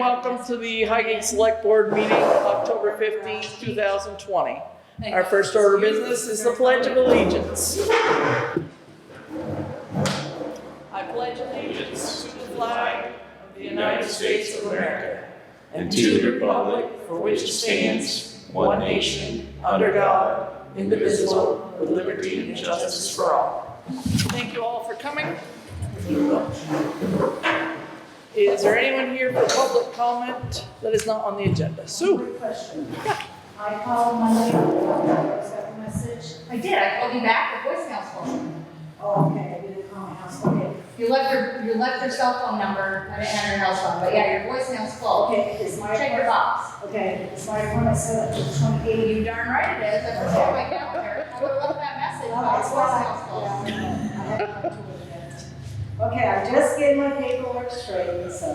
welcome to the Highgate Selectboard meeting, October 15th, 2020. Our first order of business is the Pledge of Allegiance. I pledge allegiance to the flag of the United States of America and to the republic for which it stands, one nation, under God, indivisible, with liberty and justice for all. Thank you all for coming. Is there anyone here for public comment that is not on the agenda? Sue? Quick question. Yeah. I called Monday, I got the message. I did, I called you back, the voicemail's full. Oh, okay, I didn't call my house, okay. You left your cell phone number, I didn't enter your house phone, but yeah, your voicemail's full. Okay, it's my Check your box. Okay, it's my appointment set up for the 28th. You darn right it is, I put it on my calendar. I would've left that message, but it's voicemail's full. Yeah, I haven't come to it yet. Okay, I'm just getting my paperwork straightened, so,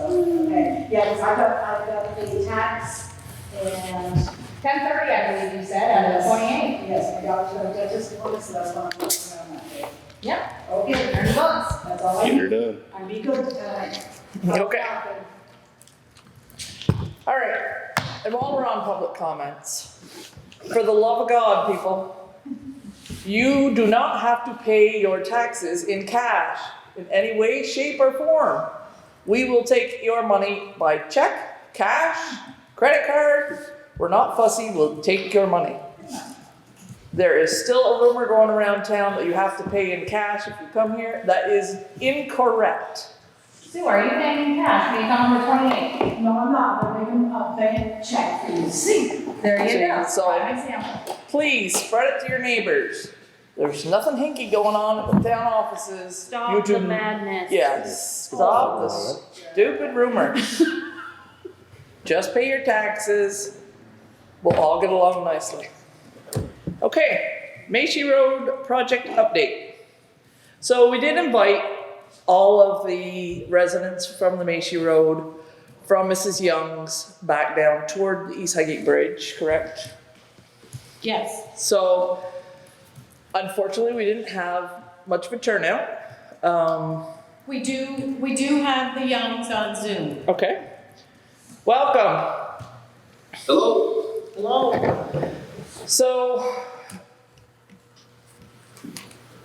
okay. Yeah, because I've got the tax and. 10:30, I believe you said, and the 28th. Yes, I got to the dentist appointment, so that's what I'm working on that day. Yep, Okay, there's bugs. that's all I Get need. her done. I'm be good. Okay. All right, and while we're on public comments, for the love of God, people, you do not have to pay your taxes in cash in any way, shape, or form. We will take your money by check, cash, credit card. We're not fussy, we'll take your money. There is still a rumor going around town that you have to pay in cash if you come here. That is incorrect. Sue, are you paying in cash when you come on the 28th? No, I'm not, I'm making a check for you to see. There you go. So- Prime example. Please spread it to your neighbors. There's nothing hinky going on at the town offices. Stop the madness. Yes, stop the stupid rumors. Just pay your taxes. We'll all get along nicely. Okay, Macy Road project update. So we did invite all of the residents from the Macy Road, from Mrs. Young's back down toward the East Highgate Bridge, correct? Yes. So unfortunately, we didn't have much of a turnout. We do have the Youngs on Zoom. Okay. Welcome. Hello? Hello. So,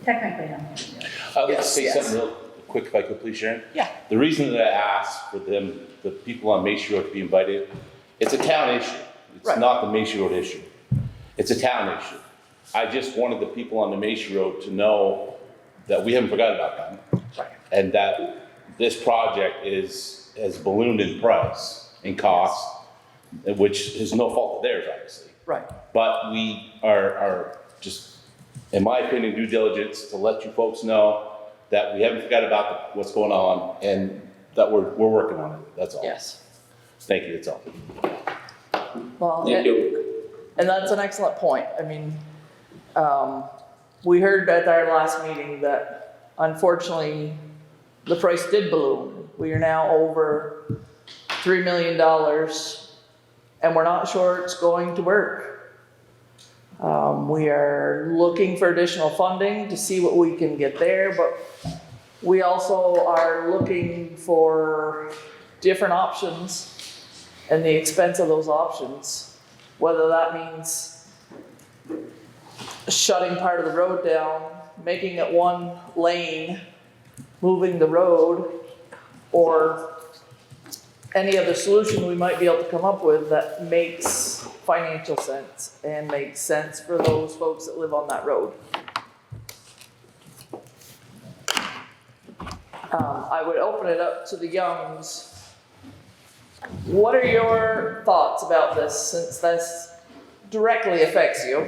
Technically, no. I'd like to Yes, say yes. something real quick if I could please, Sharon. yeah, The reason that I asked for them, the people on Macy Road to be invited, it's a town issue. It's Right. not the Macy Road issue. It's a town issue. I just wanted the people on the Macy Road to know that we haven't forgotten about them. Right. And that this project has ballooned in price and cost, which is no fault of theirs, obviously. right. But we are just, in my opinion, due diligence to let you folks know that we haven't forgot about what's going on and that we're working on it. That's all. Yes. Thank you, that's all. Well, Thank you. and that's an excellent point. I mean, we heard at our last meeting that unfortunately the price did balloon. We are now over $3 million and we're not sure it's going to work. We are looking for additional funding to see what we can get there, but we also are looking for different options and the expense of those options, whether that means shutting part of the road down, making it one lane, moving the road, or any other solution we might be able to come up with that makes financial sense and makes sense for those folks that live on that road. I would open it up to the Youngs. What are your thoughts about this, since this directly affects you?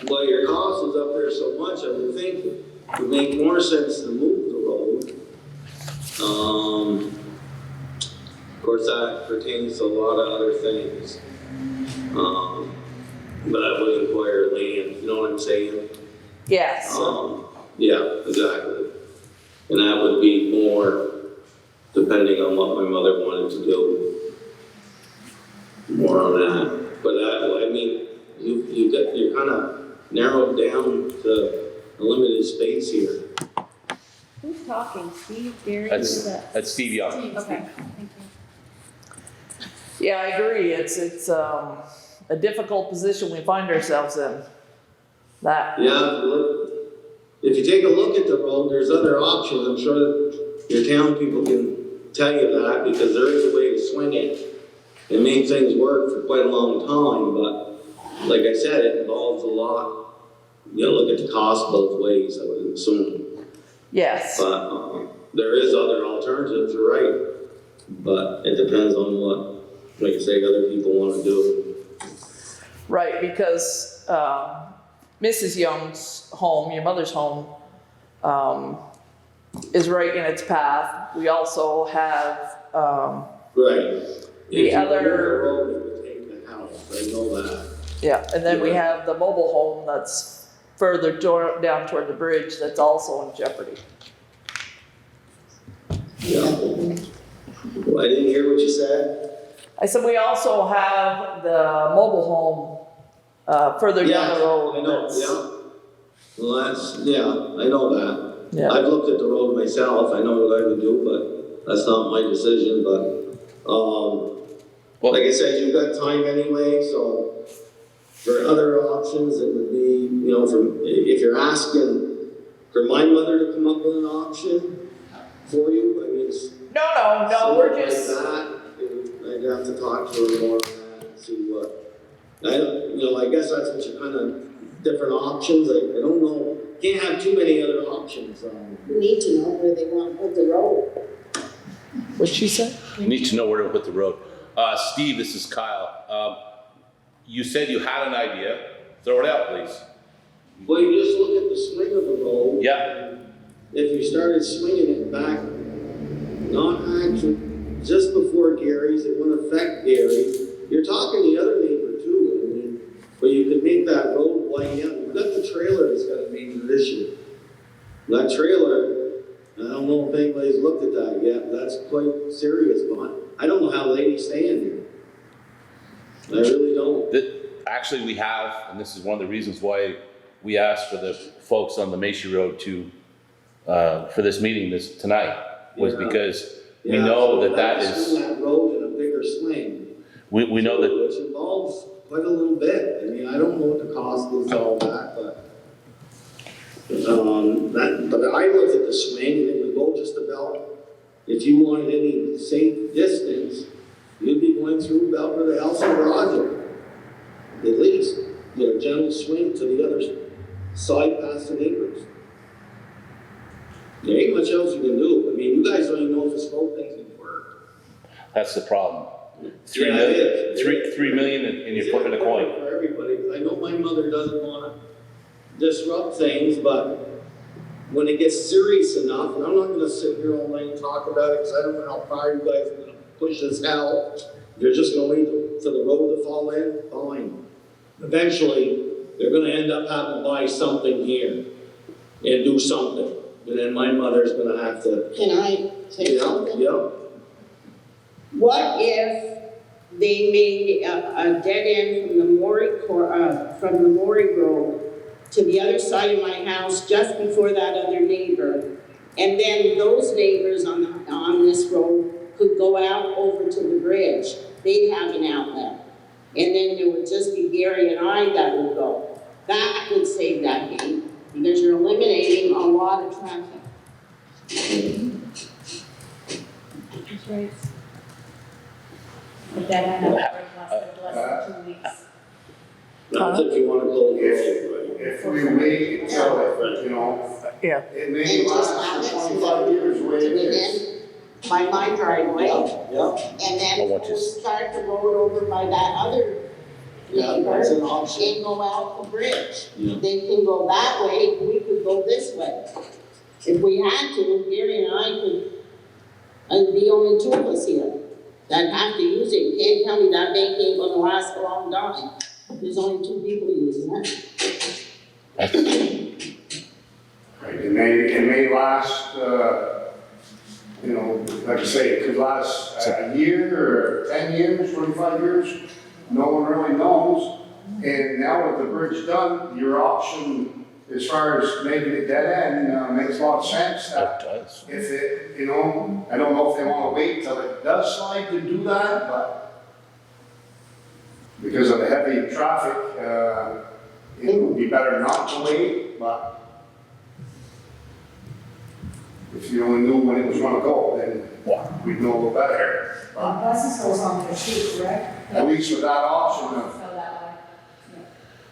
Well, your cost is up there so much, I would think it would make more sense to move the road. Of course, that pertains to a lot of other things. But I would inquire land, you know what I'm saying? Yes. Yeah, exactly. And that would be more depending on what my mother wanted to do. More on that. But I mean, you're kind of narrowed down to a limited space here. Who's talking? Steve, Gary? That's Steve Young. Okay. Yeah, I agree. It's a difficult position we find ourselves in. That, Yeah, look, if you take a look at the road, there's other options. I'm sure that your town people can tell you that, because there is a way to swing it and make things work for quite a long time, but like I said, it involves a lot. You gotta look at the cost both ways, I would assume. yes. But there is other alternatives, you're right. But it depends on what, like I say, other people wanna do. Right, because Mrs. Young's home, your mother's home, is right in its path. We also have, Right. The If you other- remove the road, it would take the house, I know that. yeah, and then we have the mobile home that's further down toward the bridge that's also in jeopardy. Yeah. Well, I didn't hear what you said. I said we also have the mobile home further down the road. I know, that's- yeah. Well, that's, yeah, I know that. Yeah. I've looked at the road myself, I know what I would do, but that's not my decision, but, like I said, you've got time anyway, so for other options, it would be, if you're asking for my mother to come up with an option for you, I mean, it's No, we're something like just, that, I'd have to talk to her more on that and see what, I guess that's what you kind of, different options, I don't know, can't have too many other options, You need to know where they want to put the road. what'd she say? You need to know where to put the road. Steve, this is Kyle. You said you had an idea. Throw it out, please. Well, you just look at the swing of the road. Yeah. If you started swinging it back, not actually, just before Gary's, it wouldn't affect Gary. You're talking the other neighbor too, I mean, but you could make that road widen out. You've got the trailer that's got a major issue. That trailer, I don't know if anybody's looked at that yet, but that's quite serious, but I don't know how ladies stay in here. I really don't. Actually, we have, and this is one of the reasons why we asked for the folks on the Macy Road to, for this meeting tonight, was Yeah. because we Yeah, know so that swing is, that road in a bigger swing. we know that, Which involves quite a little bit. I mean, I don't know what the cost is, all that, but. But I looked at the swing and it would go just about, if you wanted any safe distance, you'd be going through about where the house and garage are. At least, with a gentle swing to the other side past the neighbors. There ain't much else you can do. I mean, you guys don't even know if this road thing's gonna work. that's the problem. $3 Yeah, million, it is. 3 million and you're flipping a coin. For everybody, I know my mother doesn't wanna disrupt things, but when it gets serious enough, and I'm not gonna sit here all night and talk about it, cause I don't know how far you guys are gonna push this out. If you're just gonna wait for the road to fall in, fine. Eventually, they're gonna end up having to buy something here and do something, and then my mother's gonna have to. Can I say Yeah, something? yeah. What if they made a dead end from the Maury Road to the other side of my house, just before that other neighbor? And then those neighbors on this road could go out over to the bridge. They'd have an outlet. And then there would just be Gary and I that would go. That would save that gate, because you're eliminating a lot of traffic. That's right. But that I know less than 2 weeks. Not if you wanna go the road, right? If we wait until, Yeah. it may last for 25 years, the way it is. By my driveway, Yeah, and then I want you to- start the road over by that other yeah, neighbor that's an option. and go out the bridge. Yeah. They can go that way, we could go this way. If we had to, Gary and I could, the only two of us here that have to use it. You can't tell me that bank ain't gonna last a long time. There's only 2 people using it. Right, it may last, like I say, it could last a year or 10 years, 25 years. No one really knows. And now with the bridge done, your option as far as making it dead end makes a lot of sense. It does. If it, I don't know if they want to wait till it does slide to do that, but because of the heavy traffic, it would be better not to wait, but if you only knew when it was gonna go, then we'd know a little better. But Buses goes on the street, correct? at least with that option of, So that way.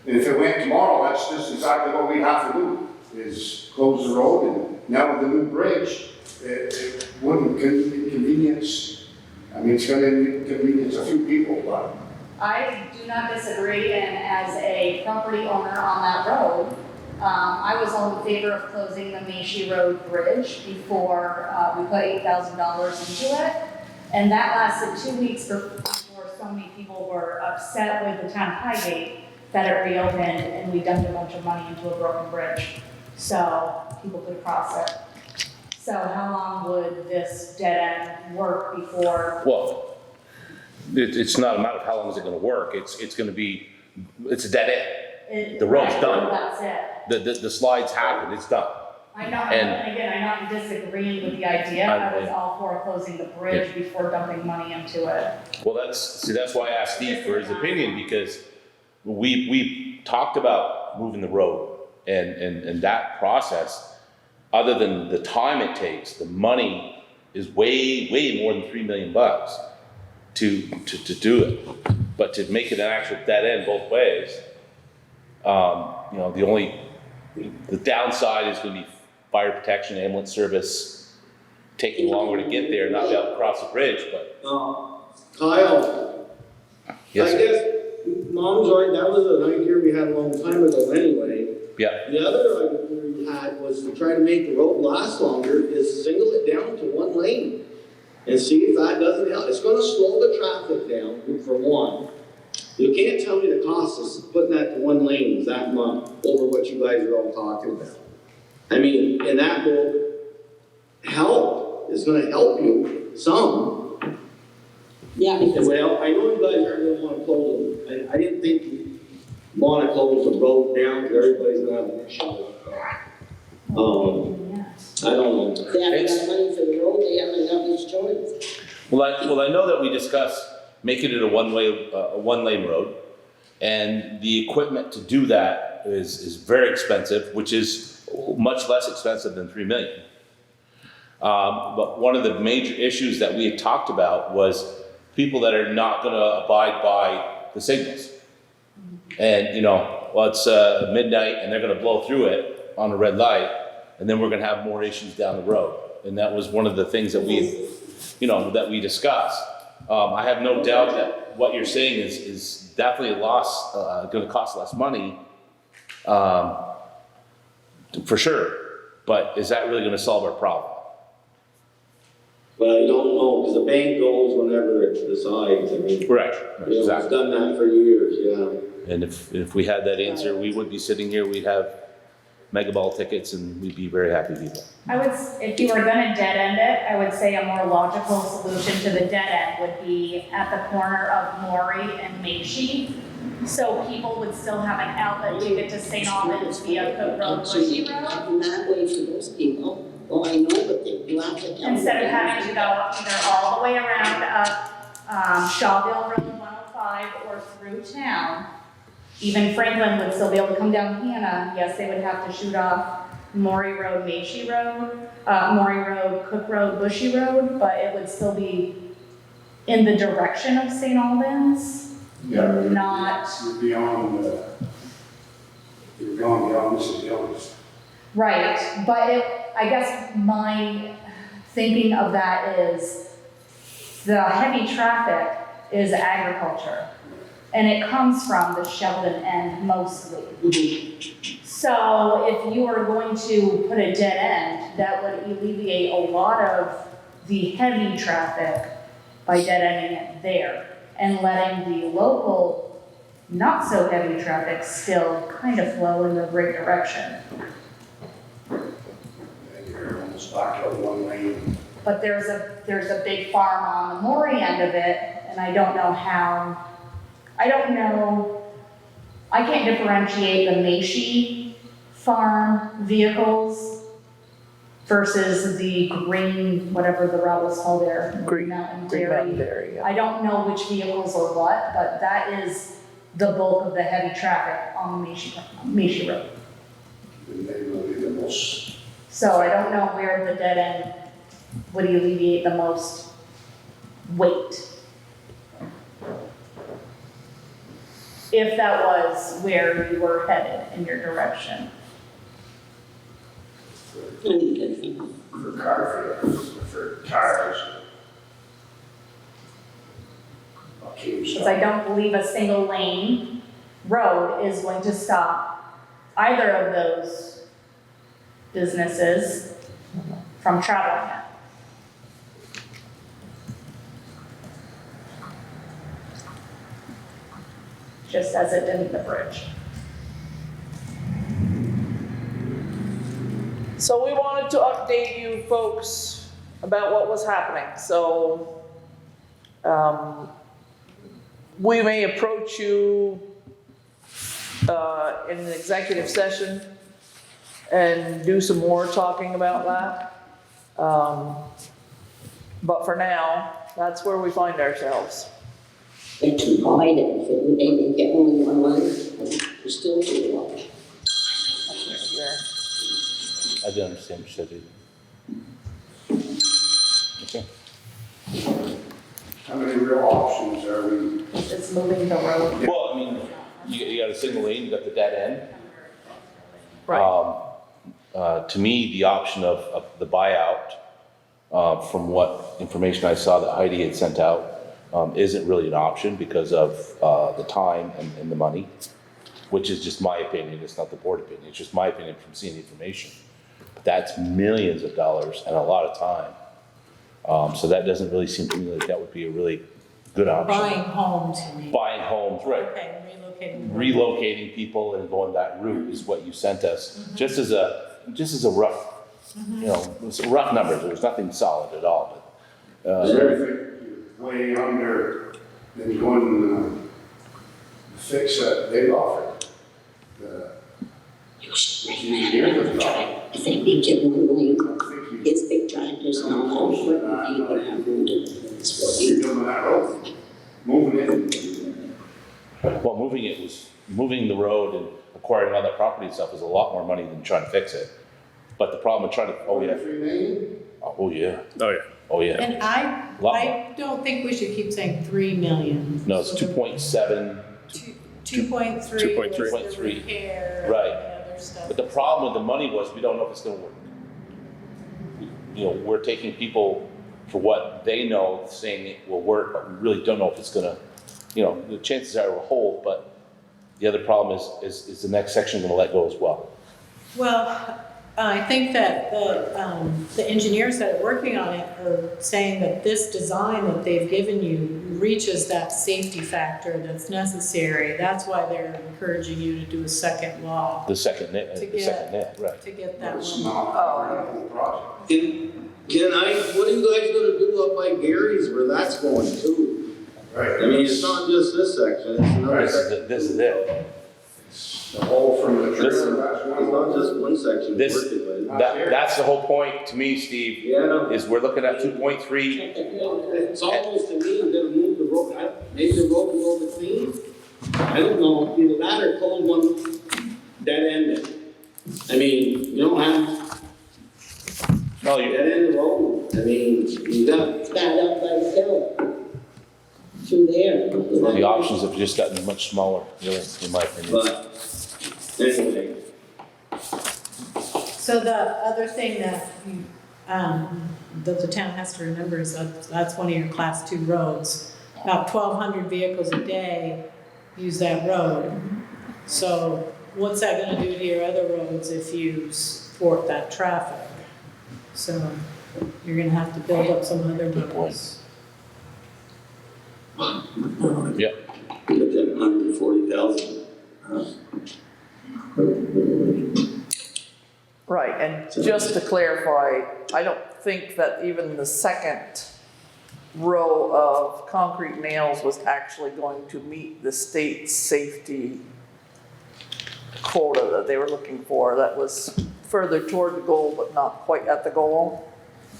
and if it went tomorrow, that's just exactly what we have to do, is close the road, and now with the new bridge, it wouldn't inconvenience, I mean, it's gonna inconvenience a few people, but I do not disagree, and as a property owner on that road, I was all in favor of closing the Macy Road Bridge before we put $8,000 into it. And that lasted 2 weeks before so many people were upset with the town of Highgate that it reopened and we dumped a bunch of money into a broken bridge so people could cross it. So how long would this dead end work before? Well, it's not a matter of how long is it gonna work, it's a dead end. The road's done. That's it. The slides happened, it's done. I know, And- and again, I'm not disagreeing with the idea, I was all for closing the bridge before dumping money into it. Well, that's why I asked Steve for his opinion, because we talked about moving the road and that process, other than the time it takes, the money is way more than $3 million to do it. But to make it an actual dead end both ways, you know, the downside is gonna be fire protection, ambulance service, taking longer to get there, not be able to cross the bridge, but. Kyle, Yes, I sir. guess Mom's right, that was an idea we had a long time ago anyway. Yeah, The other idea we had was to try to make the road last longer, is single it down to one lane and see if that doesn't help. It's gonna slow the traffic down, for one. You can't tell me the cost of putting that to one lane is that much over what you guys are all talking about. I mean, and that will help, it's gonna help you some. Yeah, because Well, I know you guys aren't gonna wanna close them. I didn't think you wanna close the road down, because everybody's gonna have an issue with that. I don't know. they haven't got money for the road, they haven't got much choice. well, I know that we discussed making it a one-lane road, and the equipment to do that is very expensive, which is much less expensive than $3 million. But one of the major issues that we had talked about was people that are not gonna abide by the signals. And, you know, well, it's midnight and they're gonna blow through it on a red light, and then we're gonna have more issues down the road. And that was one of the things that that we discussed. I have no doubt that what you're saying is definitely gonna cost less money, for sure. But is that really gonna solve our problem? But I don't know, because the bank goes whenever it decides, I mean. Right, Yeah, exactly. we've done that for years, yeah. And if we had that answer, we would be sitting here, we'd have mega ball tickets and we'd be very happy people. If you were gonna dead end it, I would say a more logical solution to the dead end would be at the corner of Maury and Macy. So people would still have an outlet to get to St. Albans via Cook Road, Bushy Road, And that way for those people, well, I know, but you have to tell instead of them. having to go either all the way around up Shawville Road 105 or through town. Even Franklin would still be able to come down Hannah. Yes, they would have to shoot off Maury Road, Macy Road, Maury Road, Cook Road, Bushy Road, but it would still be in the direction of St. Albans. yeah, Not- you're beyond Mrs. Jones. Right, but I guess my thinking of that is the heavy traffic is agriculture. And it comes from the Sheldon end mostly. So if you are going to put a dead end, that would alleviate a lot of the heavy traffic by dead ending it there and letting the local, not so heavy traffic still kind of flow in the right direction. And you're almost back out one lane. But there's a big farm on the Maury end of it, and I don't know, I can't differentiate the Macy farm vehicles versus the green, whatever the route was called there. Green Mountain Green Mountain Dairy. Dairy, yeah. I don't know which vehicles or what, but that is the bulk of the heavy traffic on the Meshi Road. And they will be the most, So I don't know where the dead end would alleviate the most weight. If that was where you were headed in your direction. for for cars. Okay, Because I don't believe a single lane road is going to stop either of those businesses from traveling it. Just as it did the bridge. So we wanted to update you folks about what was happening, so, we may approach you, in an executive session and do some more talking about that. But for now, that's where we find ourselves. They're too wide, and if they get only one lane, they're still too wide. I didn't understand what you said. Okay. How many real options are we? It's moving the road. Well, I mean, you got a single lane, you got the dead end. Right, To me, the option of the buyout, from what information I saw that Heidi had sent out, isn't really an option because of the time and the money, which is just my opinion, it's not the board opinion, it's just my opinion from seeing the information. But that's millions of dollars and a lot of time. So that doesn't really seem to me like that would be a really good option. Buying homes, you mean? Buying homes, right. Okay, relocating. Relocating people and going that route is what you sent us, just as a rough, you know, it's rough numbers, there was nothing solid at all, but, Everything way under than going, fix that they've offered. Which is near the top. I think they get one lane, I think it's big tractors and all that, but you would have room to, you're doing that road, moving it. well, moving the road and acquiring all that property and stuff is a lot more money than trying to fix it. But the problem with trying to, oh yeah, 23 lane? oh yeah, Oh, yeah. oh yeah. And I don't think we should keep saying 3 million. No, it's 2.7, 2.3 was the 2.3. repair and Right. the other stuff. but the problem with the money was we don't know if it's gonna work. You know, we're taking people for what they know, saying it will work, but we really don't know if it's gonna, you know, the chances are it will hold, but the other problem is the next section gonna let go as well? Well, I think that the engineers that are working on it are saying that this design that they've given you reaches that safety factor that's necessary. That's why they're encouraging you to do a second law The second net, To the second net, right. to get that It's one. not a whole project. What are you guys gonna do up by Gary's where that's going to? Right. I mean, it's not just this section, it's another Right. section. This is it. The whole from the This- trailer, that's one. It's not just one section This- we're working with. That's the whole point to me, Steve, Yeah. is we're looking at 2.3. It's almost to me, they're gonna move the road, maybe the road can go between. I don't know, either that or close one dead end. I mean, you don't have No, dead end road, I mean, you got, Stand up by the hill, through there. the options have just gotten much smaller, really, in my opinion. but anyway. So the other thing that the town has to remember is that's one of your class 2 roads. About 1,200 vehicles a day use that road. So what's that gonna do to your other roads if you support that traffic? So you're gonna have to build up some other roads. Yep. But then 140,000. right, and just to clarify, I don't think that even the second row of concrete nails was actually going to meet the state's safety quota that they were looking for. That was further toward the goal, but not quite at the goal.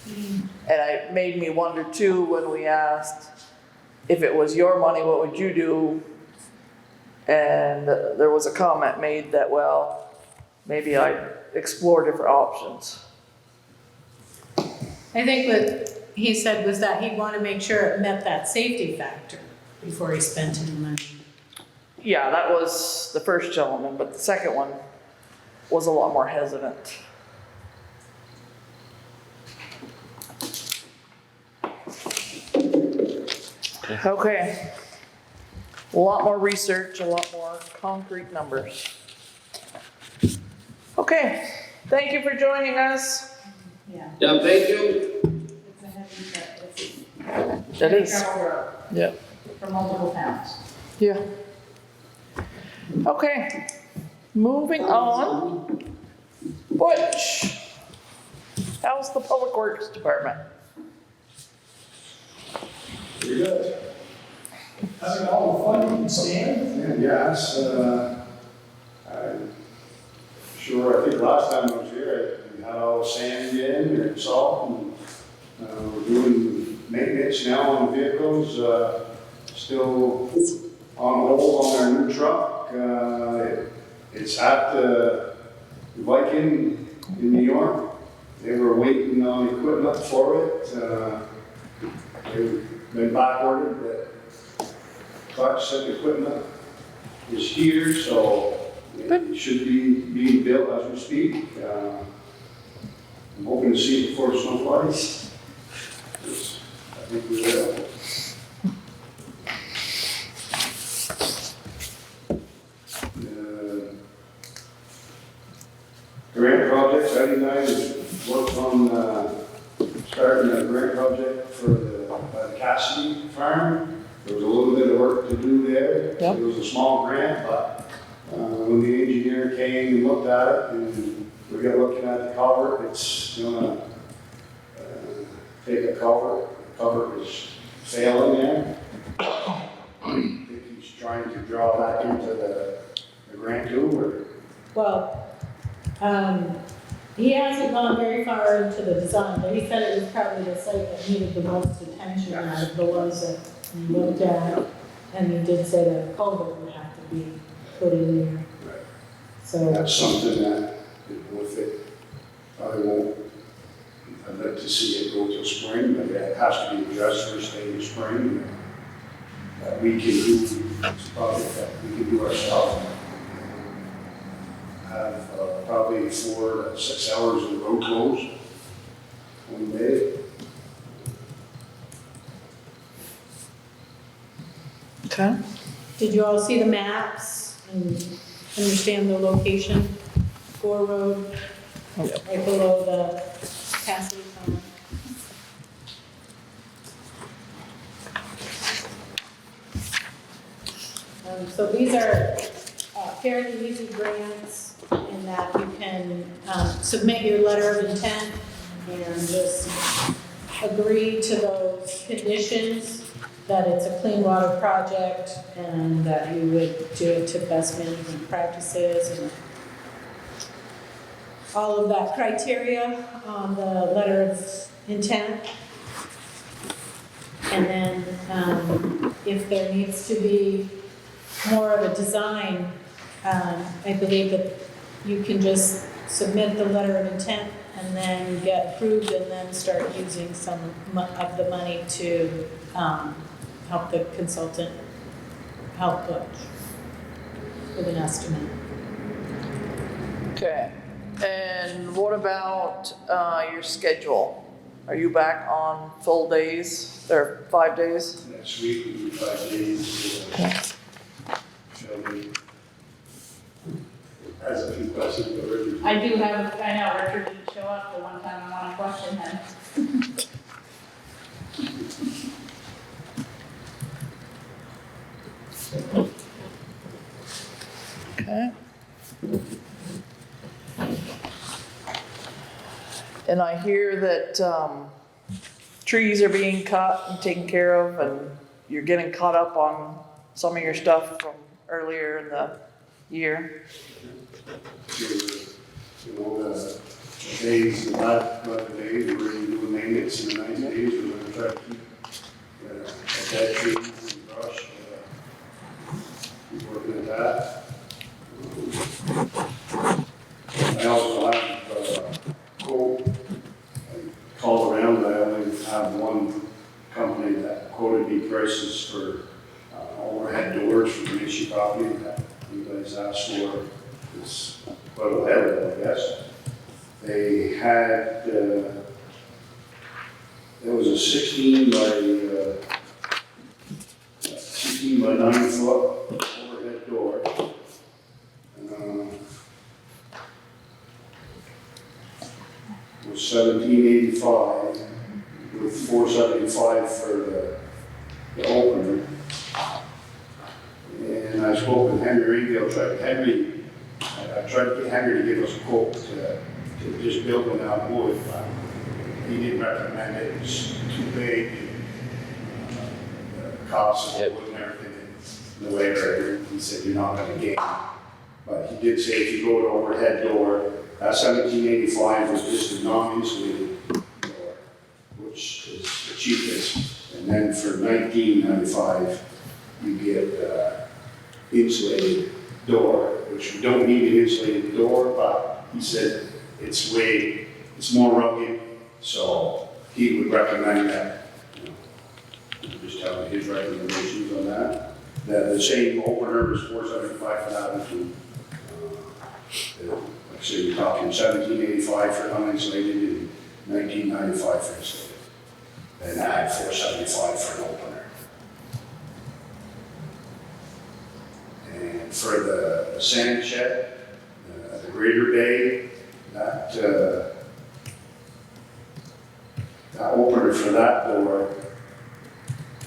And it made me wonder too, when we asked, if it was your money, what would you do? And there was a comment made that, well, maybe I'd explore different options. I think what he said was that he'd want to make sure it met that safety factor before he spent any money. Yeah, that was the first gentleman, but the second one was a lot more hesitant. Okay. A lot more research, a lot more concrete numbers. Okay, thank you for joining us. Yeah. Yeah, thank you. It's a heavy, it's That is, gravel road yeah. for multiple towns. Yeah. Okay, moving on. Butch, how's the Public Works Department? Pretty good. Having all the fun you can stand. And yes, I'm sure, I think last time I was here, we had all the sand in and salt, and we're doing maintenance now on the vehicles, still on hold on our new truck. It's at the Viking in New York. They were waiting on equipment for it. They've been back ordered, but clutch set equipment is here, so it should be being built as we speak. I'm hoping to see it before the snow flies. I think we will. Grant projects, Eddie and I worked on starting a grant project for the Cassidy farm. There was a little bit of work to do there. Yep. It was a small grant, but when the engineer came and looked at it, and we got looking at the culvert, it's gonna take a culvert. The culvert is failing there. I think he's trying to draw that into the grant too, or? Well, he hasn't gone very far into the design, but he said it was probably the site that needed the most attention out of the ones that he looked at. And he did say that a culvert would have to be put in there. Right. So, That's something that, with it, I won't, I'd like to see it go till spring, but it has to be addressed first day in spring. That we can do, it's a project that we can do ourselves. Have probably 4 to 6 hours of the road closed one day. Okay. did you all see the maps and understand the location? Gore Road, Yep. right below the Cassidy Farm. So these are fairly easy grants in that you can submit your letter of intent and just agree to those conditions, that it's a clean water project and that you would do it to best management practices and all of that criteria on the letter of intent. And then if there needs to be more of a design, I believe that you can just submit the letter of intent and then get approved and then start using some of the money to help the consultant help Butch with an estimate. Okay, and what about your schedule? Are you back on full days, or 5 days? Next week, we do 5 days. Shall we? Has a few questions already. I do have, I know Richard didn't show up the one time I want to question him. Okay. And I hear that trees are being cut and taken care of, and you're getting caught up on some of your stuff from earlier in the year. You know, the days, the bad weather days, we're really doing maintenance, and the nice days, we're gonna try to keep, dead trees and brush, keep working at that. I also have, quote, I called around, but I only have one company that quoted me prices for overhead doors for the Michi property that you guys asked for. It's quite a head, I guess. They had, it was a 16 by 9 foot overhead door. It was $17.85 with $4.75 for the opener. And I spoke with Henry Ringdale, I tried to get Henry to give us a quote to just build one out of wood, but he didn't recommend it, it was too big. The cost of wood and everything, and the labor, he said you're not gonna gain. But he did say if you go to overhead door, that $17.85 was just a non-insulated door, which is the cheapest. And then for $19.95, you get insulated door, which you don't need an insulated door, but he said it's more rugged, so he would recommend that. Just telling his recommendations on that. The same opener was $4.75 for that one. Like I say, you're talking $17.85 for uninsulated and $19.95 for insulated. And I had $4.75 for an opener. And for the sand shed, the greater bay, that opener for that door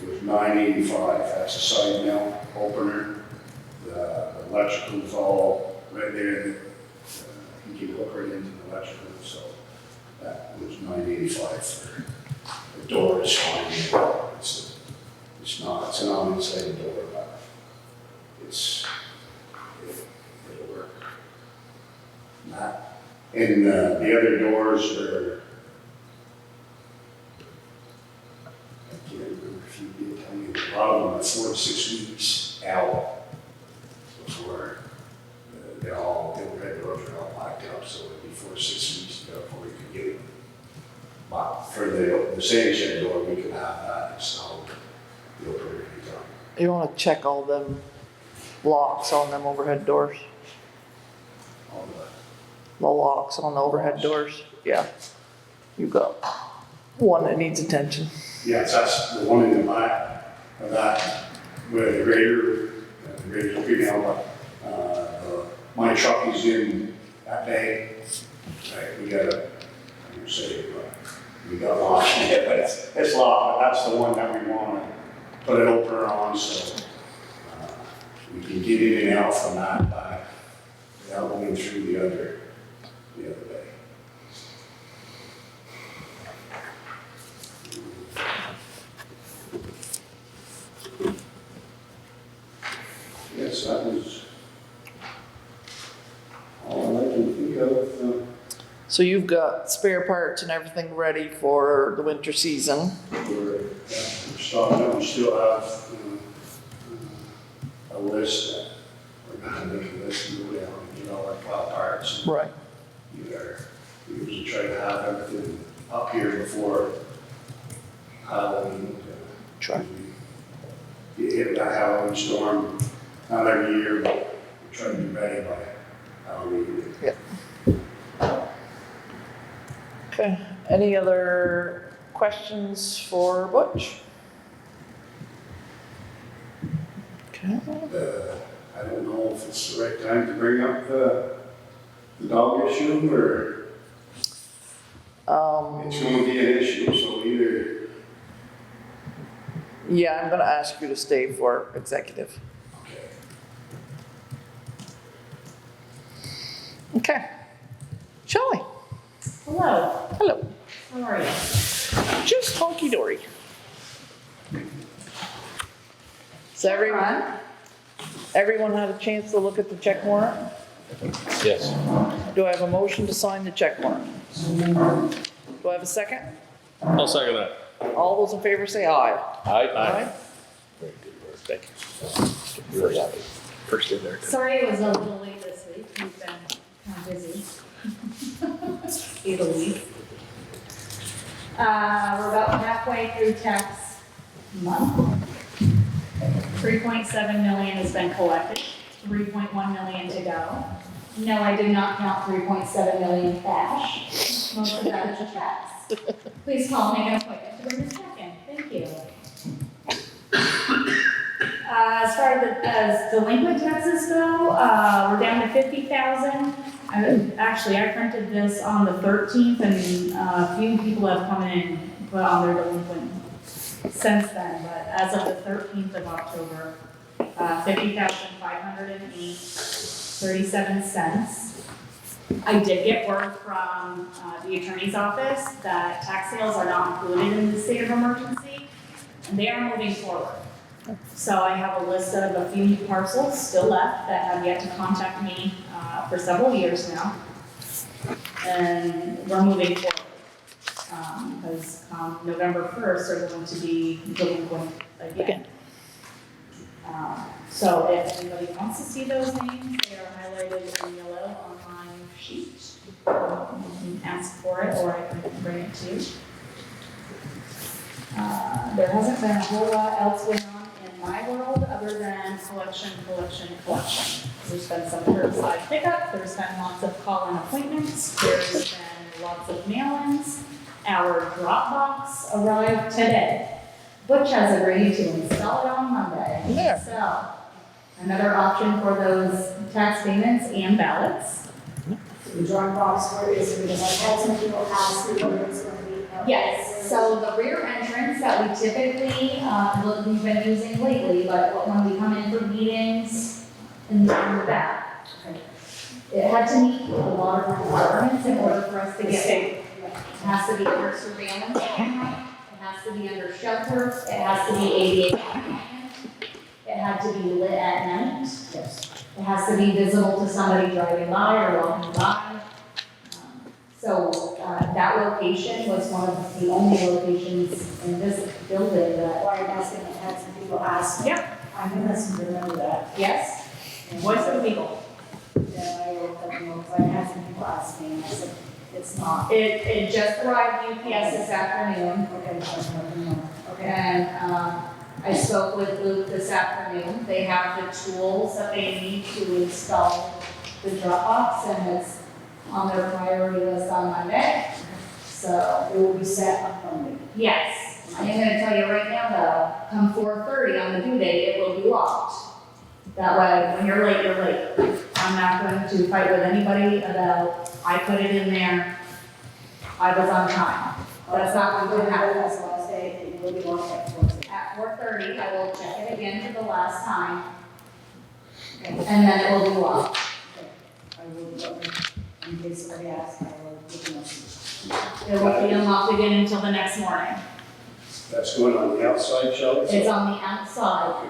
was $9.85. That's a side mount opener. The electrical's all right there. You can hook right into the electrical, so that was $9.85 for the door. Is fine. It's a non-insulated door, but it'll work. And the other doors are, I can't remember if you did tell me, a lot of them are 4 to 6 weeks out before the red doors are all blacked out, so it'd be 4 to 6 weeks before we could get them. But for the sand shed door, we could have that installed. You'll pretty done. You wanna check all them locks on them overhead doors? On The locks on the overhead doors? Yeah. You've got one that needs attention. Yes, that's the one in the back of that, where the grader's okay now, but my truck is in that bay. Right, we got locked in it, but it's locked, but that's the one that we want to put an opener on, so we can get in and out from that back without going through the other bay. Yes, that was all I can think of. So you've got spare parts and everything ready for the winter season. We're starting out, we still have a list that we're gonna make a list and go down and get all our plow parts. Right. We usually try to have everything up here before Halloween. Sure. You hit that Halloween storm, not every year, but we try to be ready by Halloween. Yeah. Okay, any other questions for Butch? Okay. I don't know if it's the right time to bring up the dog issue, or it's gonna be an issue, so either. Yeah, I'm gonna ask you to stay for executive. Okay. Shelley, Hello, hello. how are you? Just honky-dory. So everyone had a chance to look at the check warrant? Yes. Do I have a motion to sign the check warrant? Do I have a second? I'll second that. All those in favor say aye. Aye. Very good work, thank you. First in there. Sorry it was a little late this week, we've been kind of busy. Either week. We're about halfway through tax month. 3.7 million has been collected, 3.1 million to go. No, I did not count 3.7 million cash. Most of that is checks. Please call, make an appointment to bring this check in. Thank you. As far as delinquent taxes go, we're down to 50,000. Actually, I printed this on the 13th, and a few people have come in and put on their delinquent since then. But as of the 13th of October, 50,508, 37 cents. I did get word from the attorney's office that tax sales are not included in the state of emergency, and they are moving forward. So I have a list of a few parcels still left that have yet to contact me for several years now. And we're moving forward. Because November 1st are going to be delinquent again. So if anybody wants to see those names, they are highlighted in yellow on my sheet. You can ask for it, or I can bring it to you. There hasn't been a whole lot else going on in my world other than collection. There's been some curbside pickup, there's been lots of call-in appointments, there's been lots of mail-ins. Our Dropbox arrived today. Butch has agreed to install it on Monday. There. So, another option for those tax payments and ballots. The Dropbox, where is it? Because I've had some people ask me where it's going to be. Yes, so the rear entrance that we typically, we've been using lately, but when we come in for meetings in the back, it had to meet a lot of requirements in order for us to get it. It has to be under surveillance camera, it has to be under shelter, it has to be ADA compliant, it had to be lit at night. Yes. It has to be visible to somebody driving by or walking by. So that location was one of the only locations in this building that. Why I'm asking, I've had some people ask. Yep. I must remember that. Yes. What's the legal? Yeah, I wrote that note, because I had some people ask me, and I said, it's not. It just arrived UPS this afternoon. Okay. And I spoke with Luke this afternoon. They have the tools that they need to install the Dropbox, and it's on their priority list on Monday. So, It will be set up Monday. yes, I am gonna tell you right now though, come 4:30 on the due date, it will be locked. That way, when you're late, you're late. I'm not going to fight with anybody about, I put it in there, I was on time. That's not going to happen. That's why I say it will be locked at 4:30. At 4:30, I will check it again for the last time, and then it will be locked. I will, in case somebody asks, I will give them a. It won't be unlocked again until the next morning. That's going on the outside shelf? It's on the outside.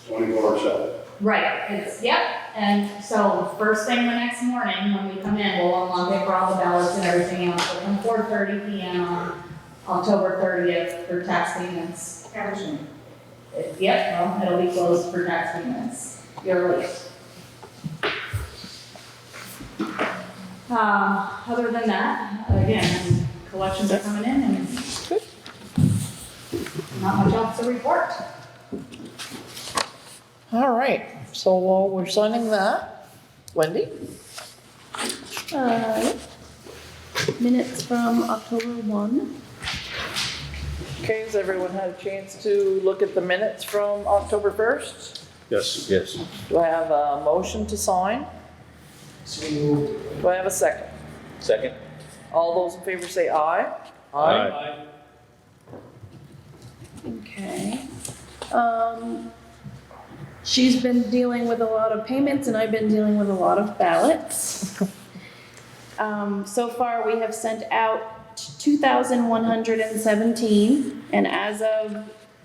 24/7. Right, yep, and so first thing the next morning, when we come in, we'll unlock it for all the ballots and everything else, so from 4:30 PM on October 30th for tax payments. Everything. Yep, well, it'll be closed for tax payments. You're late. Other than that, again, collections are coming in and not much else to report. All right, so while we're signing that, Wendy? Minutes from October 1. Okay, has everyone had a chance to look at the minutes from October 1st? Yes. Yes. Do I have a motion to sign? Do I have a second? Second? All those in favor say aye. Aye. Okay. She's been dealing with a lot of payments and I've been dealing with a lot of ballots. So far, we have sent out 2,117, and as of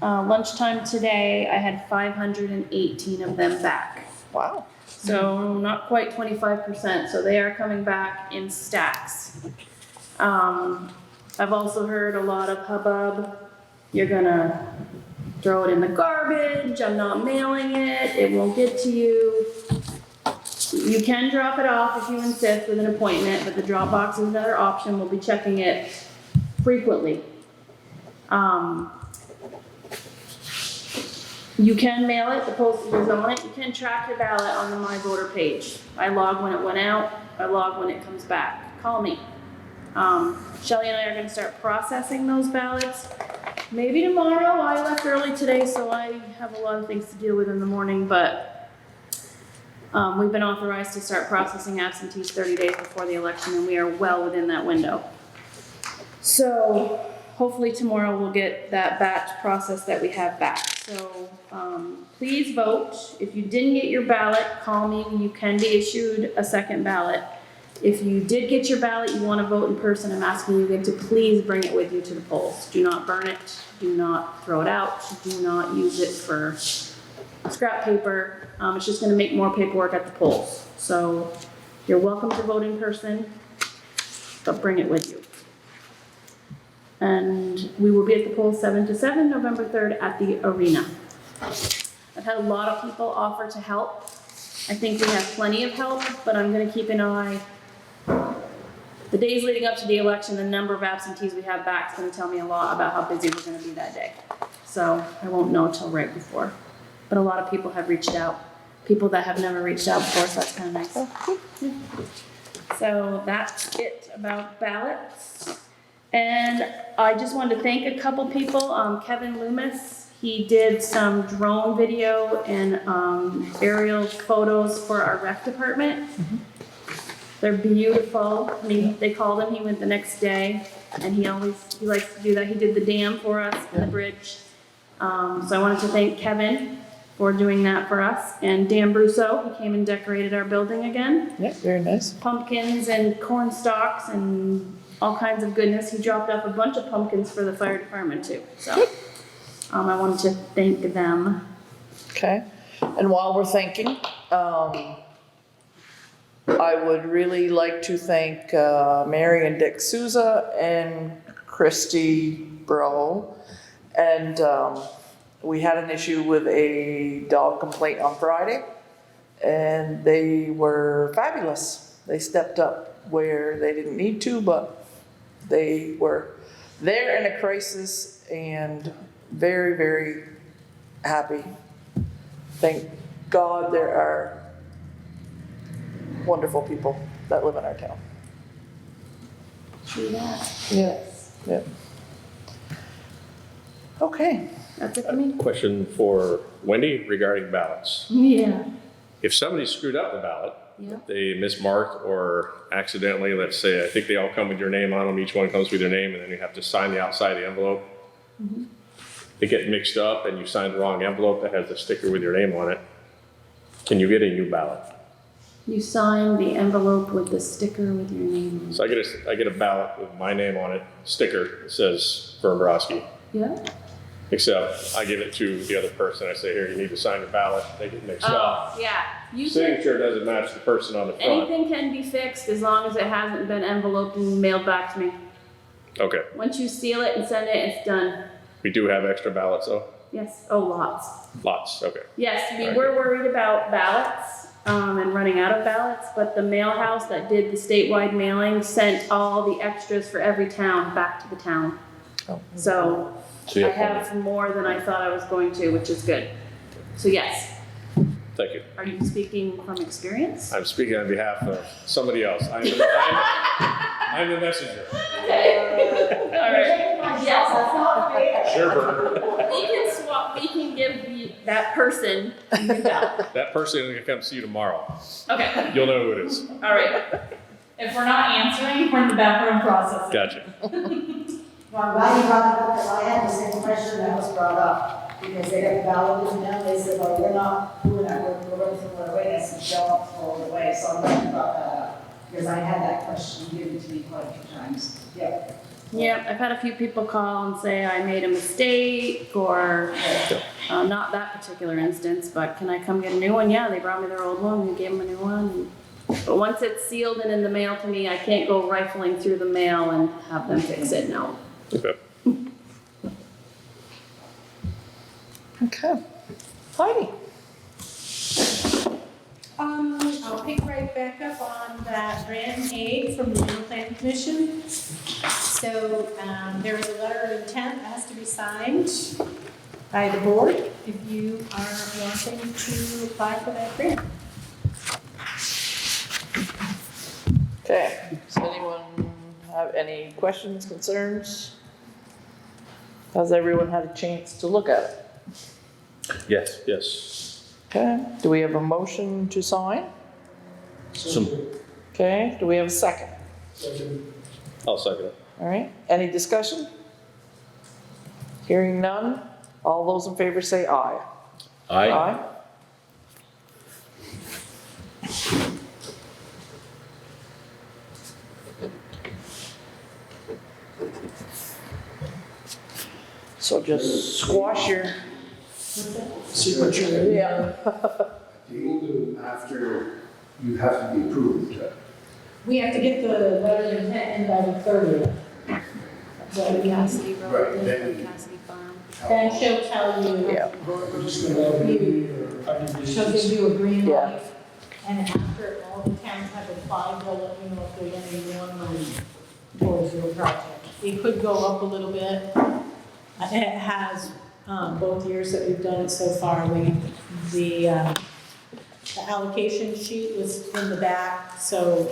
lunchtime today, I had 518 of them back. Wow. So not quite 25%, so they are coming back in stacks. I've also heard a lot of hubbub. You're gonna throw it in the garbage, I'm not mailing it, it won't get to you. You can drop it off if you insist with an appointment, but the drop box is another option, we'll be checking it frequently. You can mail it, the postage is on it, you can track your ballot on the My Voter page. I log when it went out, I log when it comes back, call me. Shelley and I are gonna start processing those ballots. Maybe tomorrow, I left early today, so I have a lot of things to deal with in the morning, but we've been authorized to start processing absentees 30 days before the election, and we are well within that window. So hopefully tomorrow we'll get that batch process that we have back. So please vote. If you didn't get your ballot, call me. You can be issued a second ballot. If you did get your ballot, you want to vote in person, I'm asking you to please bring it with you to the polls. Do not burn it. Do not throw it out. Do not use it for scrap paper. It's just going to make more paperwork at the polls. So you're welcome to vote in person, but bring it with you. And we will be at the polls 7 to 7, November 3rd at the arena. I've had a lot of people offer to help. I think we have plenty of help, but I'm going to keep an eye. The days leading up to the election, the number of absentees we have back is going to tell me a lot about how busy we're going to be that day. So I won't know till right before. But a lot of people have reached out. People that have never reached out before, so that's kind of nice. Yeah. So that's it about ballots. And I just wanted to thank a couple people. Kevin Loomis, he did some drone video and aerial photos for our rec department. They're beautiful. I mean, they called him, he went the next day, and he likes to do that. He did the dam for us and the bridge. So I wanted to thank Kevin for doing that for us. And Dan Brusso, he came and decorated our building again. Yeah, very nice. Pumpkins and corn stalks and all kinds of goodness. He dropped off a bunch of pumpkins for the fire department too. So I wanted to thank them. Okay, and while we're thanking, I would really like to thank Mary and Dick Souza and Christy Bro. And we had an issue with a dog complaint on Friday, and they were fabulous. They stepped up where they didn't need to, but they were there in a crisis and very, very happy. Thank God there are wonderful people that live in our town. True that. Yes. Yep. Okay. That's it for me. Question for Wendy regarding ballots. Yeah. If somebody screwed up the ballot, Yeah. they mismarked or accidentally, let's say, I think they all come with your name on them, each one comes with your name, and then you have to sign the outside of the envelope. Mm-hmm. They get mixed up and you sign the wrong envelope that has the sticker with your name on it. Can you get a new ballot? You sign the envelope with the sticker with your name on it. So I get a ballot with my name on it, sticker that says Verbrowski. Yeah? Except I give it to the other person. I say, here, you need to sign your ballot. They get mixed up. Oh, yeah. You can, Signature doesn't match the person on the front. anything can be fixed as long as it hasn't been enveloped and mailed back to me. Okay. Once you seal it and send it, it's done. We do have extra ballots though? Yes. Oh, lots. Lots, okay. Yes, we All right. were worried about ballots and running out of ballots, but the mail house that did the statewide mailing sent all the extras for every town back to the town. Oh. So you I have have more than I thought I was going to, which is good. So yes. Thank you. Are you speaking from experience? I'm speaking on behalf of somebody else. I'm the messenger. Okay. All right. Yes. That's not fair. Sure, Bert. We can swap, we can give that person a new ballot. That person is gonna come see you tomorrow. Okay, You'll know who it is. all right. If we're not answering, we're in the background processing. Gotcha. Well, I'm glad you brought it up, because I had the same question that was brought up, because they got the ballot in them, they said, well, we're not doing that, we're going to throw it away, that's the shell, throw it away, so I'm glad you brought that up, because I had that question given to me quite a few times. Yep. Yeah, I've had a few people call and say I made a mistake or, not that particular instance, but can I come get a new one? Yeah, they brought me their old one, we gave them a new one. But once it's sealed and in the mail to me, I can't go rifling through the mail and have them fix it, no. Okay. Okay. Heidi? I'll pick right back up on that grant and aid from the Regional Planning Commission. So, there is a letter of intent that has to be signed by the board if you are wanting to apply for that grant. Okay, does anyone have any questions, concerns? Has everyone had a chance to look at it? Yes. Yes. Okay, do we have a motion to sign? Okay, do we have a second? I'll second it. All right, any discussion? Hearing none, all those in favor say aye. Aye. So just squash your signature. Yeah. After, you have to be approved. We have to get the letter of intent in by the 30th. So, Cassidy Right, Road, then- Cassidy Farm. then she'll tell you. Yeah. She'll give you a green Yeah. light, and after all the towns have applied, they'll let you know if there's any more money towards your project. It could go up a little bit. It has, both years that we've done it so far, the allocation sheet was in the back, so,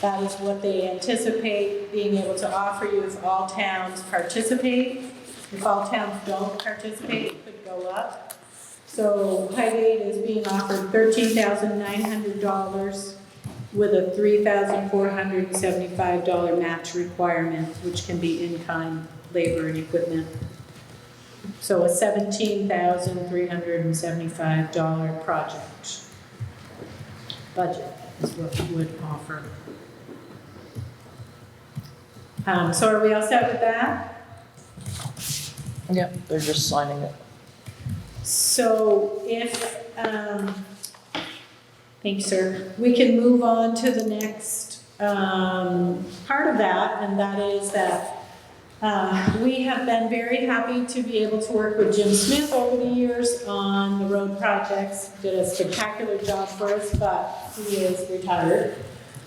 that is what they anticipate being able to offer you if all towns participate. If all towns don't participate, it could go up. So Highgate is being offered $13,900 with a $3,475 match requirement, which can be in-kind labor and equipment. So a $17,375 project budget is what we would offer. So are we all set with that? Yep, they're just signing it. So if, thank you, sir. We can move on to the next part of that, and that is that we have been very happy to be able to work with Jim Smith over the years on the road projects. Did a spectacular job for us, but he is retired.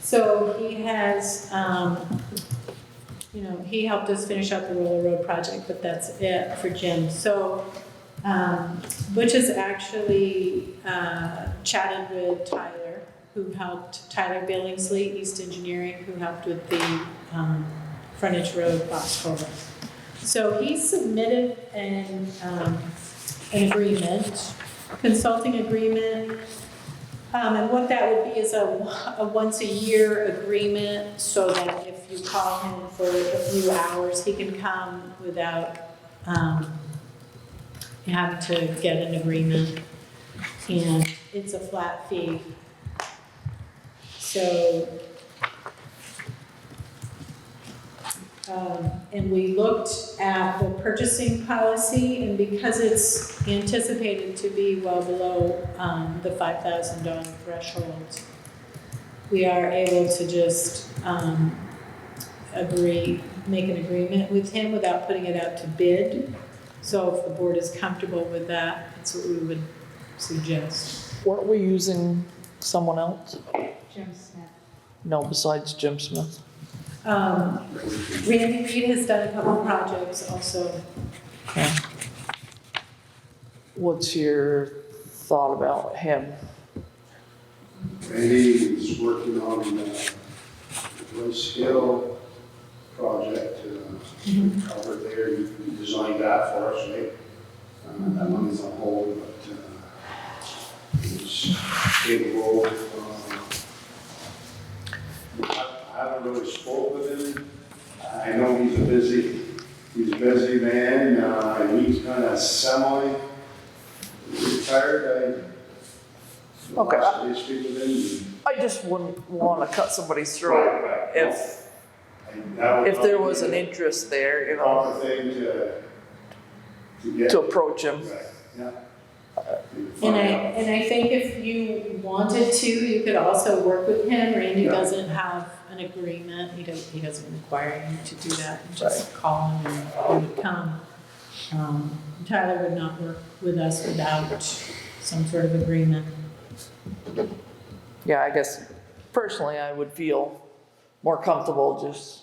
So he has, he helped us finish up the Roller Road project, but that's it for Jim. So Butch has actually chatted with Tyler, who helped, Tyler Billingsley, East Engineering, who helped with the frontage road box culvert. So he submitted an agreement, consulting agreement, and what that would be is a once-a-year agreement, so that if you call him for a few hours, he can come without having to get an agreement, and it's a flat fee. So, and we looked at the purchasing policy, and because it's anticipated to be well below the $5,000 threshold, we are able to just make an agreement with him without putting it out to bid. So if the board is comfortable with that, that's what we would suggest. Weren't we using someone else? Jim Smith. No, besides Jim Smith? Randy Reed has done a couple projects also. Okay. What's your thought about him? Randy is working on the Royce Hill project, cover there, he designed that for us, right? That money's on hold, but he's capable. I haven't really spoke with him. I know he's a busy man, and he's kind of semi-retired. Okay. History with him. I just wouldn't want to cut somebody's throat if, I That would if there probably was be an the interest there, you know, proper thing to get. to approach him. Right, yeah. And I think if you wanted to, you could also work with him. Randy doesn't have an agreement, he doesn't require you to do that. You just call him and he would come. Tyler would not work with us without some sort of agreement. Yeah, I guess personally, I would feel more comfortable just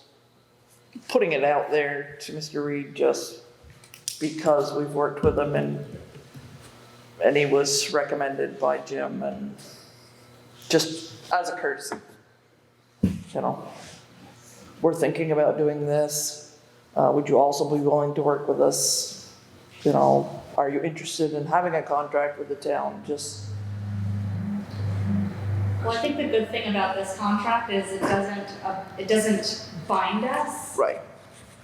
putting it out there to Mr. Reed just because we've worked with him and he was recommended by Jim and just as a courtesy, you know. We're thinking about doing this. Would you also be willing to work with us? You know, are you interested in having a contract with the town? Just, Well, I think the good thing about this contract is it doesn't bind us. right,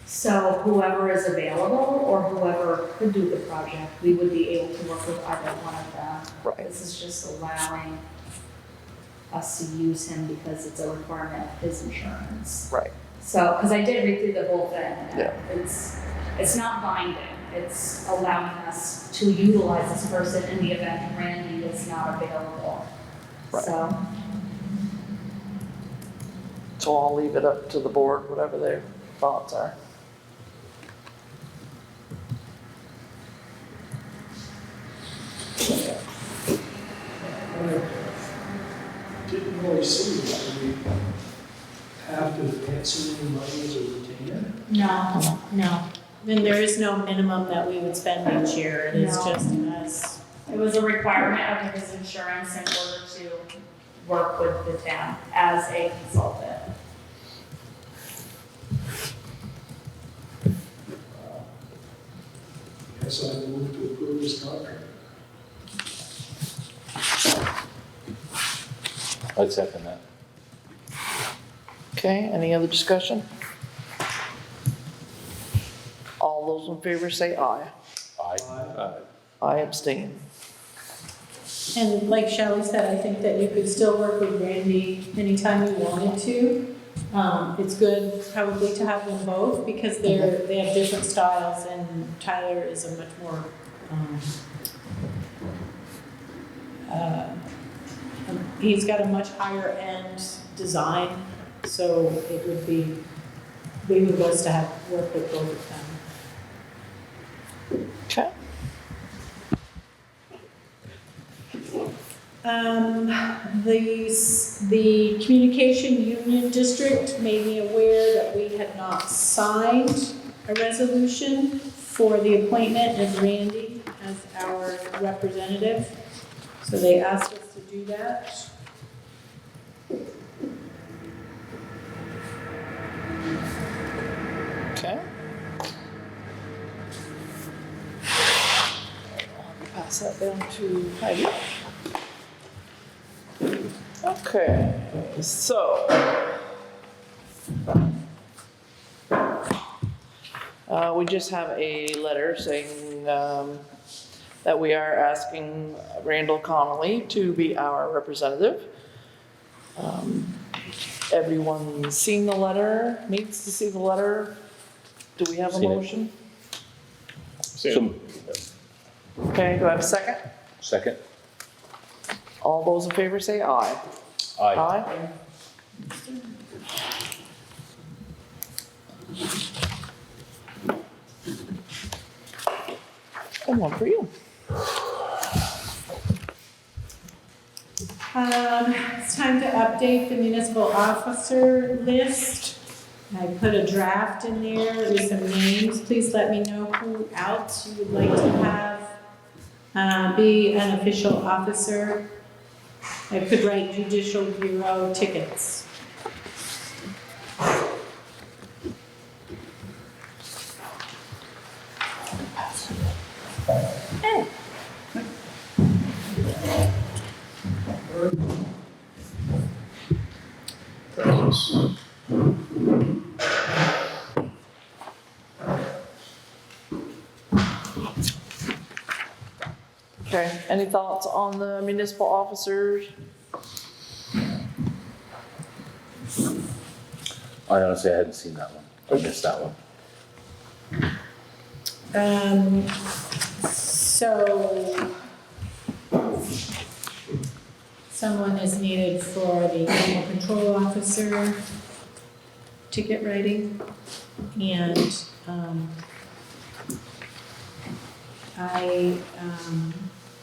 So whoever is available or whoever could do the project, we would be able to work with either one of them. right, This is just allowing us to use him because it's a requirement of his insurance. right. So, because I did read through the whole thing. And Yeah. it's not binding. It's allowing us to utilize this person in the event Randy is not available. Right. So, I'll leave it up to the board, whatever their thoughts are. Didn't really see that we have to advance any money as a retainer. No. And there is no minimum that we would spend each year. It is No. just us. it was a requirement of his insurance in order to work with the town as a consultant. Guess I move to approve this contract. I'd second that. Okay, any other discussion? All those in favor say aye. Aye. I abstain. And like Shelley said, I think that you could still work with Randy anytime you wanted to. It's good probably to have them both because they have different styles and Tyler is a much more, he's got a much higher end design, so it would be, we would love to have work with both of them. Okay. The Communication Union District made me aware that we had not signed a resolution for the appointment of Randy as our representative. So they asked us to do that. Okay. Pass that down to Heidi. Okay, so. We just have a letter saying that we are asking Randall Connolly to be our representative. Everyone's seen the letter, needs to see the letter. Do we have a Seen it. motion? So, Okay, do I have a second? second? All those in favor say aye. Aye. And one for you. It's time to update the municipal officer list. I put a draft in there with some names. Please let me know who else you would like to have be an official officer. I could write judicial bureau tickets. Okay, any thoughts on the municipal officers? I honestly hadn't seen that one. I missed that one. So, someone is needed for the animal control officer ticket writing, and, I,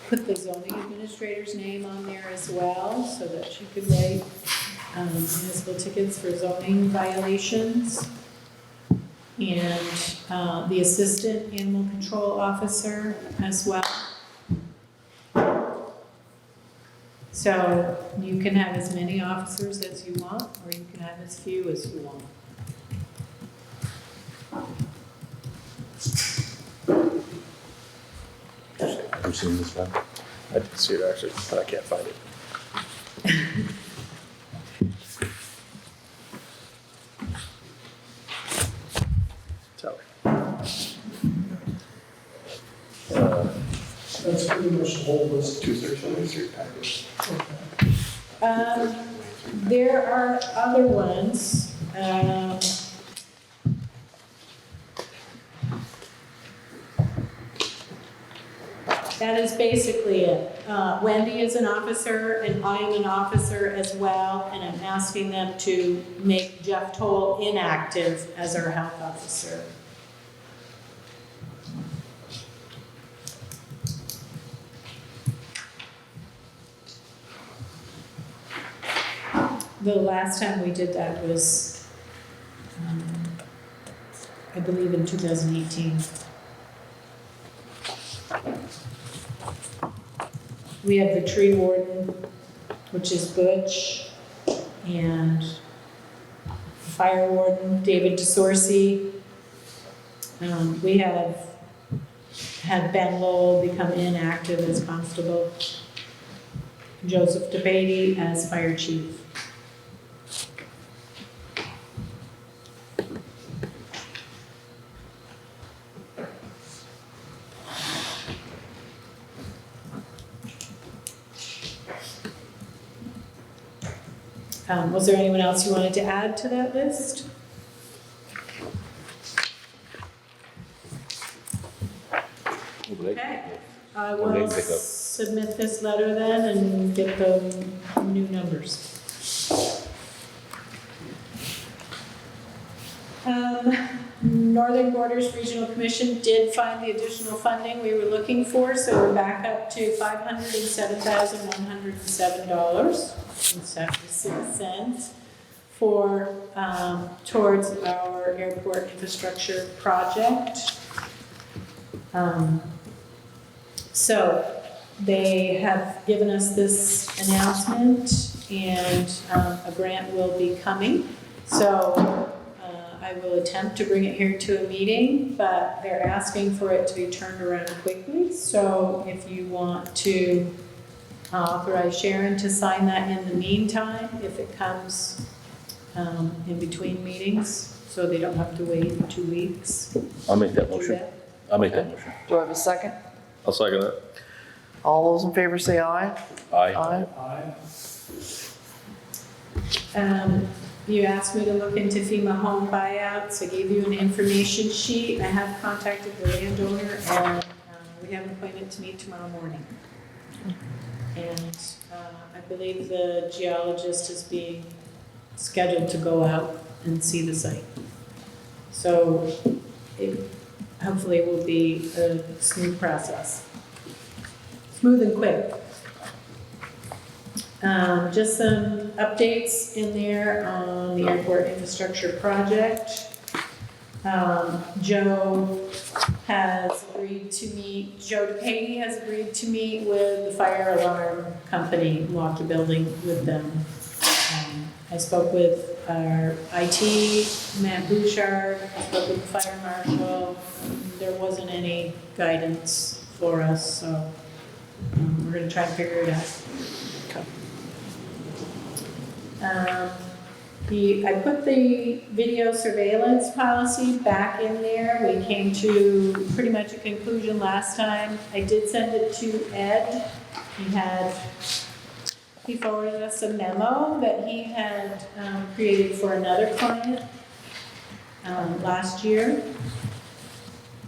put the zoning administrator's name on there as well, so that she could write, municipal tickets for zoning violations. And, the assistant animal control officer as well. So you can have as many officers as you want, or you can have as few as you want. Have you seen this one? I didn't see it actually, but I can't find it. Tell That's pretty much the whole list. 233 package. There are other ones. That is basically it. Wendy is an officer and I am an officer as well, and I'm asking them to make Jeff Toll inactive as our health officer. The last time we did that was, I believe in 2018. We have the tree warden, which is Butch, and fire warden, David DeSorcy. We have had Ben Lowell become inactive as constable, Joseph DeBatey as fire chief. Was there anyone else you wanted to add to that list? Okay, I will submit this letter then and get the new numbers. Northern Borders Regional Commission did find the additional funding we were looking for, so we're back up to $507,107.76 for, towards our airport infrastructure project. So they have given us this announcement, and a grant will be coming. So I will attempt to bring it here to a meeting, but they're asking for it to be turned around quickly. So if you want to authorize Sharon to sign that in the meantime, if it comes in between meetings, so they don't have to wait 2 weeks. I'll make that Do motion. that. I'll make that motion. Do I have a second? I'll second that. All those in favor say aye. Aye. Aye. You asked me to look into FEMA home buyouts. I gave you an information sheet. I have contacted the landowner, and we have an appointment to meet tomorrow morning. And I believe the geologist is being scheduled to go out and see the site. So it hopefully will be a smooth process. Smooth and quick. Just some updates in there on the airport infrastructure project. Joe DePatey has agreed to meet with the fire alarm company, Milwaukee Building, with them. I spoke with our IT, Matt Bouchard, I spoke with the fire marshal. There wasn't any guidance for us, so we're gonna try and figure it out. I put the video surveillance policy back in there. We came to pretty much a conclusion last time. I did send it to Ed. He had he forwarded us a memo that he had created for another client last year.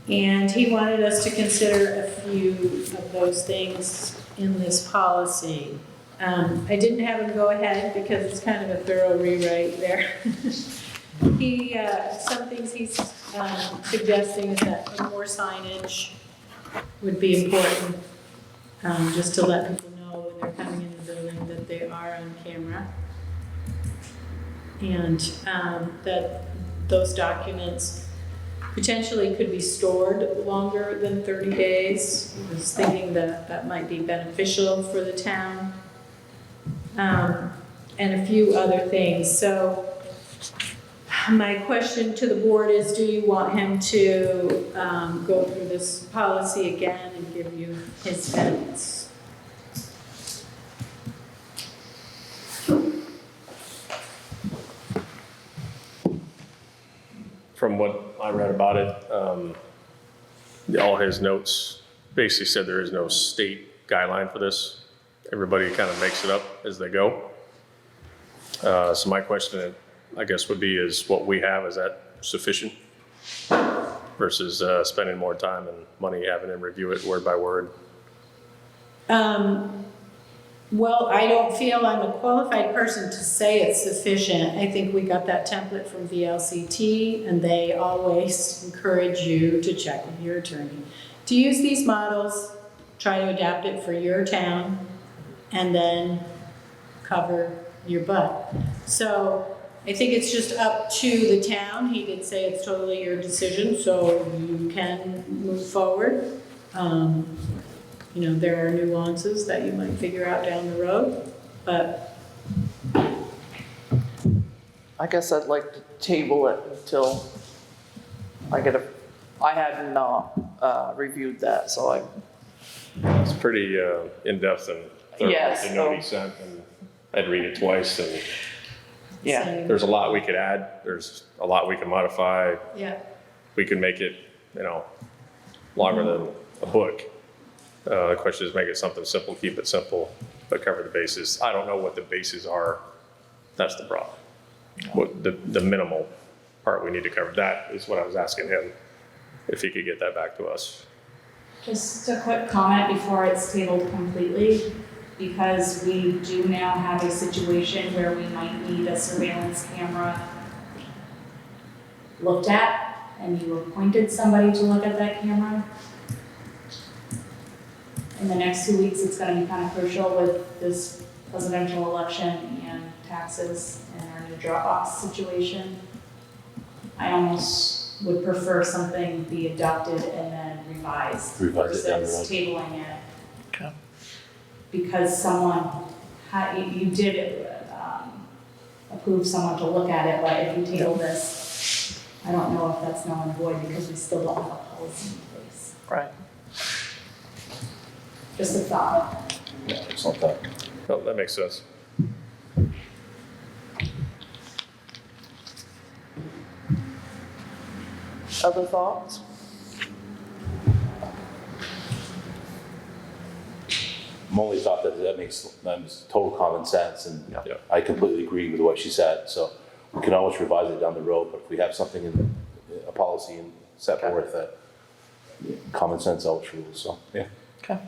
And he wanted us to consider a few of those things in this policy. I didn't have him go ahead because it's kind of a thorough rewrite there. Some things he's suggesting is that more signage would be important, just to let people know when they're coming in the building that they are on camera. And that those documents potentially could be stored longer than 30 days. I was thinking that that might be beneficial for the town. And a few other things. So my question to the board is, do you want him to go through this policy again and give you his edits? From what I read about it, all his notes basically said there is no state guideline for this. Everybody kind of makes it up as they go. So my question, I guess, would be, is what we have, is that sufficient? Versus spending more time and money having him review it word by word? Well, I don't feel I'm a qualified person to say it's sufficient. I think we got that template from VLCT, and they always encourage you to check with your attorney. To use these models, try to adapt it for your town, and then cover your butt. So I think it's just up to the town. He did say it's totally your decision, so you can move forward. You know, there are nuances that you might figure out down the road, but. I guess I'd like to table it until I hadn't reviewed that, so It's pretty in-depth and thorough, Yes, the note he sent, and I'd read it twice, and yeah. there's a lot we could add, there's a lot we can modify. Yeah. We can make it, you know, longer than a book. The question is, make it something simple, keep it simple, but cover the bases. I don't know what the bases are. That's the problem. What the minimal part we need to cover. That is what I was asking him, if he could get that back to us. Just a quick comment before it's tabled completely, because we do now have a situation where we might need a surveillance camera looked at, and you appointed somebody to look at that camera. In the next 2 weeks, it's gonna be kind of crucial with this presidential election and taxes and our new Dropbox situation. I almost would prefer something be adopted and then revised Revise it down the versus road. tabling it. Okay. Because someone you did approve someone to look at it, but if you table this, I don't know if that's null and void because we still don't have a policy in place. Right. Just a thought. Yeah, it's not that. Oh, that makes sense. Other thoughts? I'm only thought that makes total common sense, and Yeah. I completely agree with what she said. So we can always revise it down the road, but if we have something in a policy and set Okay. forth that common sense always rules. So yeah. Okay.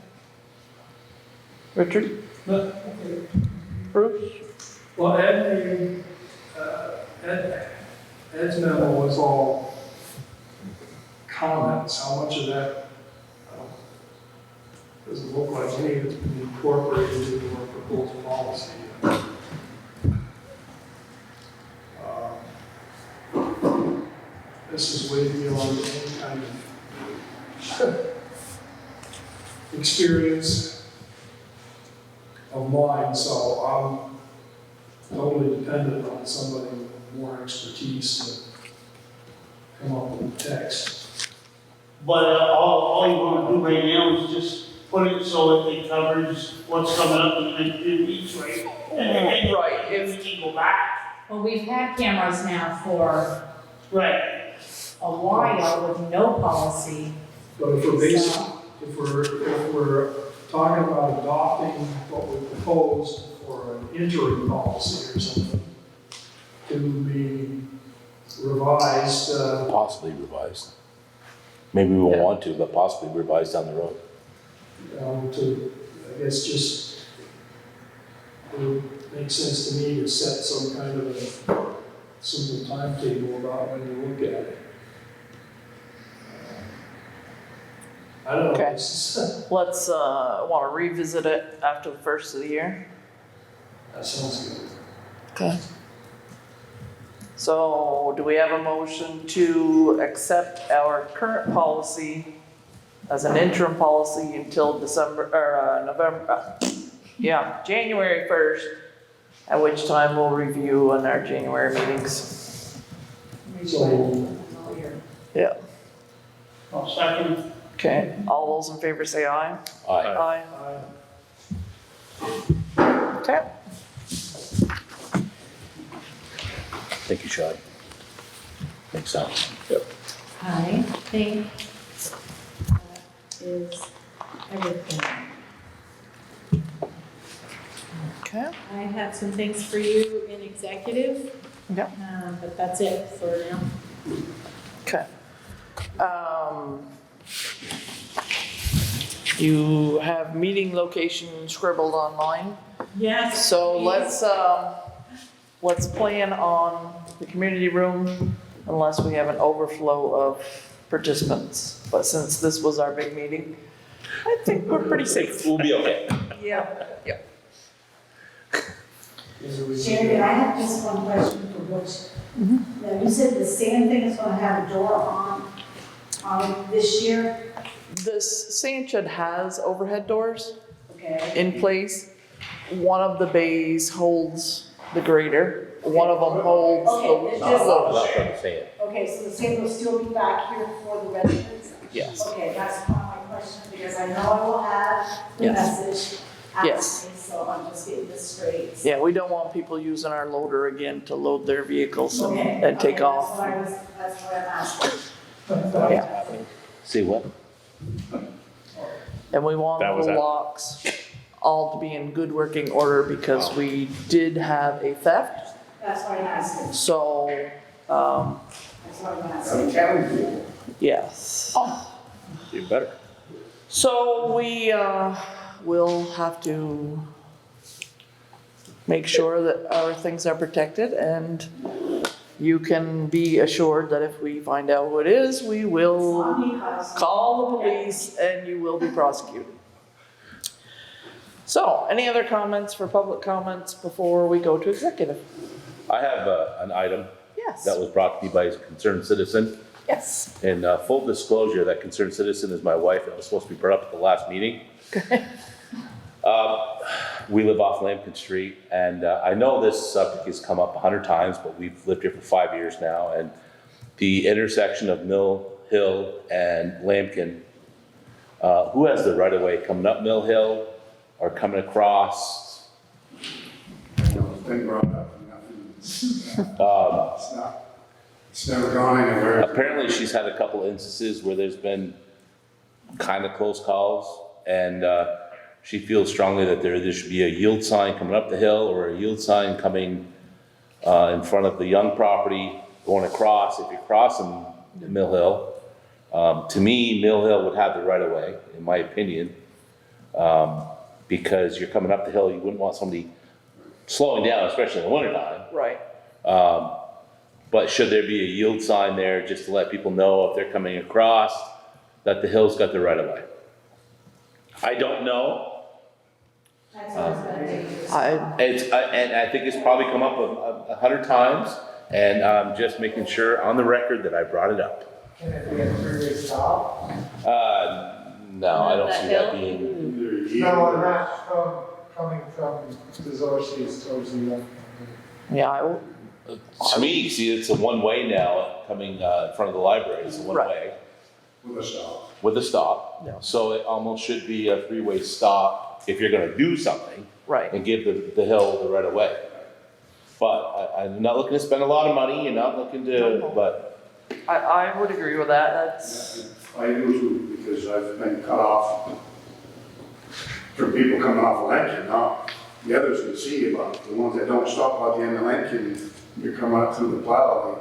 Richard? Okay. Bruce? Well, Ed's memo was all comments. How much of that doesn't look like any of it's been incorporated into our proposed policy? This is way beyond any kind of experience of mine, so I'm totally dependent on somebody with more expertise to come up with the text. But all you want to do right now is just put it so that it covers what's coming up in the next few weeks, right? And Right, if we can go back. Well, we've had cameras now for Right. a while with no policy. But if we're talking about adopting what we proposed for an interim policy or something to be revised, Possibly revised. Maybe we won't want to, but possibly revised down the road. to, I guess, just, it would make sense to me to set some kind of a simple timetable about when you look at it. I don't know. Okay. This is- Let's, wanna revisit it after the first of the year? That sounds good. Okay. So, do we have a motion to accept our current policy as an interim policy until January 1st, at which time we'll review in our January meetings? So, Yeah. I'll second. Okay, all those in favor say aye. Aye. Okay. Thank you, Shad. Makes sense. Yep. I think that is everything. Okay. I have some things for you in executive, Yep. but that's it for now. Okay. You have meeting location scribbled online, Yes. so please. let's plan on the community room unless we have an overflow of participants. But since this was our big meeting, I think we're pretty safe. We'll be okay. Yeah. Yeah. Sherry, I have just one question for Butch. Now, you said the sand thing is gonna have a door on it this year, This sand shed has overhead doors okay? in place. One of the bays holds the grader, one of them holds Okay, it's the just- loader. Not trying to say it. Okay, so the sand will still be back here for the residents? Yes. Okay, that's my question, because I know I will have the Yes. message Yes. after me, so I'm just getting this straight. Yeah, we don't want people using our loader again to load their vehicles Okay, and take okay, off. That's what I'm asking. Yeah. See what? And we want That was the that. locks all to be in good working order because we did have a theft. That's what I'm asking, So, that's what I'm asking. yes. You better. So we, will have to make sure that our things are protected, and you can be assured that if we find out who it is, we will call the police and you will be prosecuted. So, any other comments for public comments before we go to executive? I have an item Yes. that was brought to me by a concerned citizen. Yes. And full disclosure, that concerned citizen is my wife. That was supposed to be brought up at the last meeting. We live off Lambkin Street, and I know this subject has come up 100 times, but we've lived here for 5 years now, and the intersection of Mill Hill and Lambkin, who has the right of way coming up Mill Hill or coming across? It's been brought up, nothing. It's never gone anywhere. Apparently, she's had a couple instances where there's been kind of close calls, and she feels strongly that there should be a yield sign coming up the hill or a yield sign coming in front of the Young property going across. If you're crossing Mill Hill, to me, Mill Hill would have the right of way, in my opinion, because you're coming up the hill, you wouldn't want somebody slowing down, especially in the wintertime. Right. But should there be a yield sign there just to let people know if they're coming across that the hill's got the right of way? I don't know. That's what I was gonna do. And I think it's probably come up 100 times, and I'm just making sure on the record that I brought it up. Can it be a three-way stop? No, I don't see that being. No, not coming from the Zorseys towards the young. Yeah, To me, see, it's a one-way now coming in front of the library. It's a one-way With a stop. with a stop. Yeah. So it almost should be a three-way stop if you're going to do something. right. And give the hill the right of way. But I'm not looking to spend a lot of money, you're not looking to, but I would agree with that. That's, I do too, because I've been cut off from people coming off Lincoln, now. the others can see, but the ones that don't stop at the end of Lincoln, you're coming up through the plow.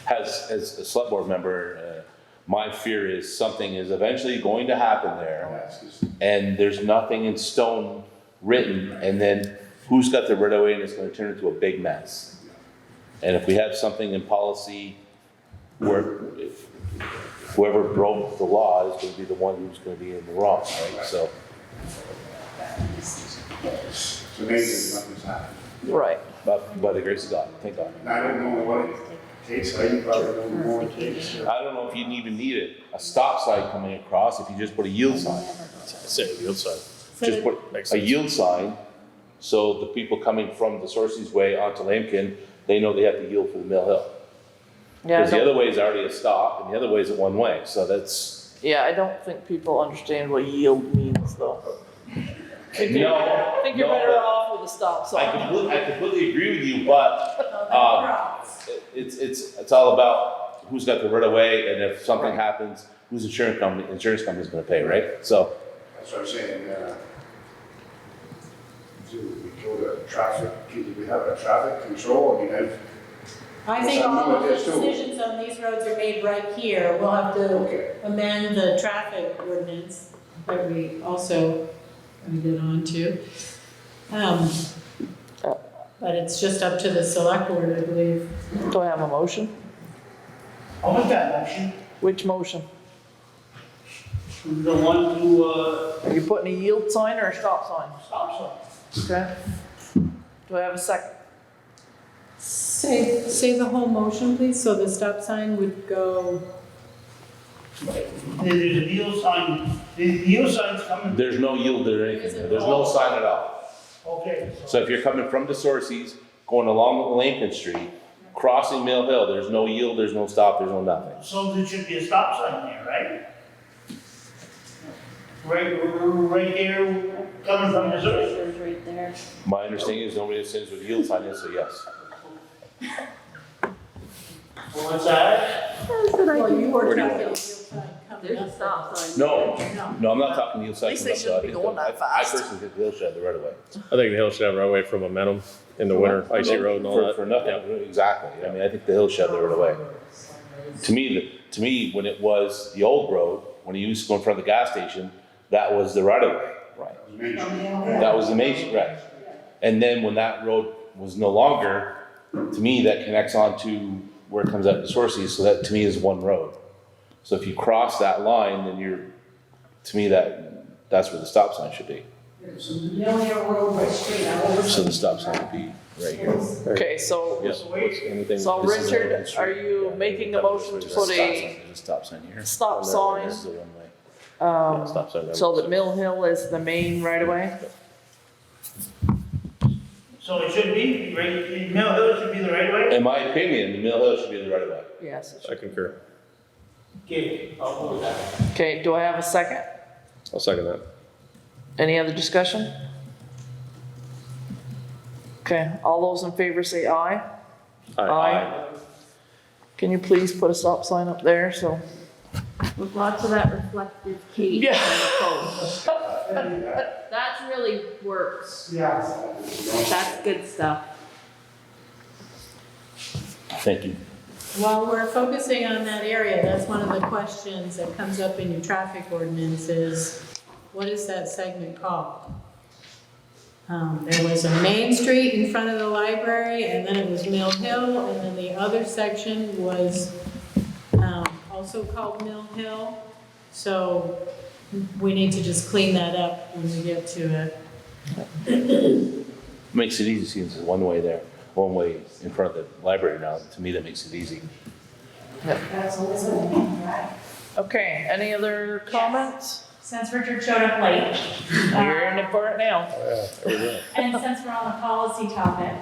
As a select board member, my fear is something is eventually going to happen there, and there's nothing in stone written, and then who's got the right of way, and it's gonna turn into a big mess. And if we have something in policy where if whoever broke the law is gonna be the one who's gonna be in the wrong, right? So, It's amazing nothing's happened. Right. but by the grace of God, thank God. And I don't know what it takes, I probably don't know what it takes. I don't know if you even need a stop sign coming across, if you just put a yield sign. Say the yield sign. Just put Makes a sense. yield sign, so the people coming from the Sources Way onto Lambkin, they know they have to yield for the Mill Hill. Yeah, Because the other way is already a stop, and the other way is a one-way, so that's, yeah, I don't think people understand what yield means though. I think No, you're no, better but- off with a stop I sign. completely agree with you, but, it's all about who's got the right of way, and if something happens, whose insurance company's gonna pay, right? So, That's what I'm saying, do we go to traffic, do we have a traffic control, I mean, I think all of the decisions on these roads are made right here. We'll have to amend the traffic ordinance that we also get on to. But it's just up to the select board, I believe. Do I have a motion? I'll make that motion. Which motion? The one to, Are you putting a yield sign or a stop sign? stop sign. Okay. Do I have a second? Say the whole motion, please, so the stop sign would go. There's a yield sign, the yield sign's coming, there's no yield or anything, there's no sign at all. okay. So if you're coming from the Sources, going along Lincoln Street, crossing Mill Hill, there's no yield, there's no stop, there's no nothing. So there should be a stop sign there, right? Right here, coming from the source. Right there. My understanding is nobody says what yield sign is, so yes. What's that? Well, you were Where do you talking want yield sign coming There's a up. stop sign. No, I'm not talking yield sign. At least they shouldn't be going that I fast. personally think the hill should have the right of way. I think the hill should have right away for momentum in the winter, icy road and all that. For nothing, exactly. I mean, I think the hill should have the right of way. To me, when it was the old road, when you used to go in front of the gas station, that was the right of way. Right. That was the main, right. And then when that road was no longer, to me, that connects on to where it comes out to Sources, so that to me is one road. So if you cross that line, then you're, to me, that's where the stop sign should be. Mill Hill Road right straight out. So the stop sign would be right here. Okay, so, Yes. Anything- so this is Richard, Lincoln Street. are you making a motion to There's put stop a sign. There's a stop sign here. stop sign, This is a one-way. Stop sign. so that Mill Hill is the main right of way? So it should be, right, Mill Hill should be the right way? In my opinion, the Mill Hill should be the right of way. Yes. I concur. Okay, I'll go with that. Okay, do I have a second? I'll second that. Any other discussion? Okay, all those in favor say aye. Can you please put a stop sign up there, so? With lots of that reflective cape Yeah. on the post. That really works. Yes. That's good stuff. Thank you. While we're focusing on that area, that's one of the questions that comes up in your traffic ordinance is, what is that segment called? There was a Main Street in front of the library, and then it was Mill Hill, and then the other section was also called Mill Hill. So we need to just clean that up when we get to it. Makes it easy, since it's one way there, one way in front of the library now. To me, that makes it easy. That's always a name, right? Okay, any other comments? Since Richard showed up late. You're in it for it now. And since we're on the policy topic,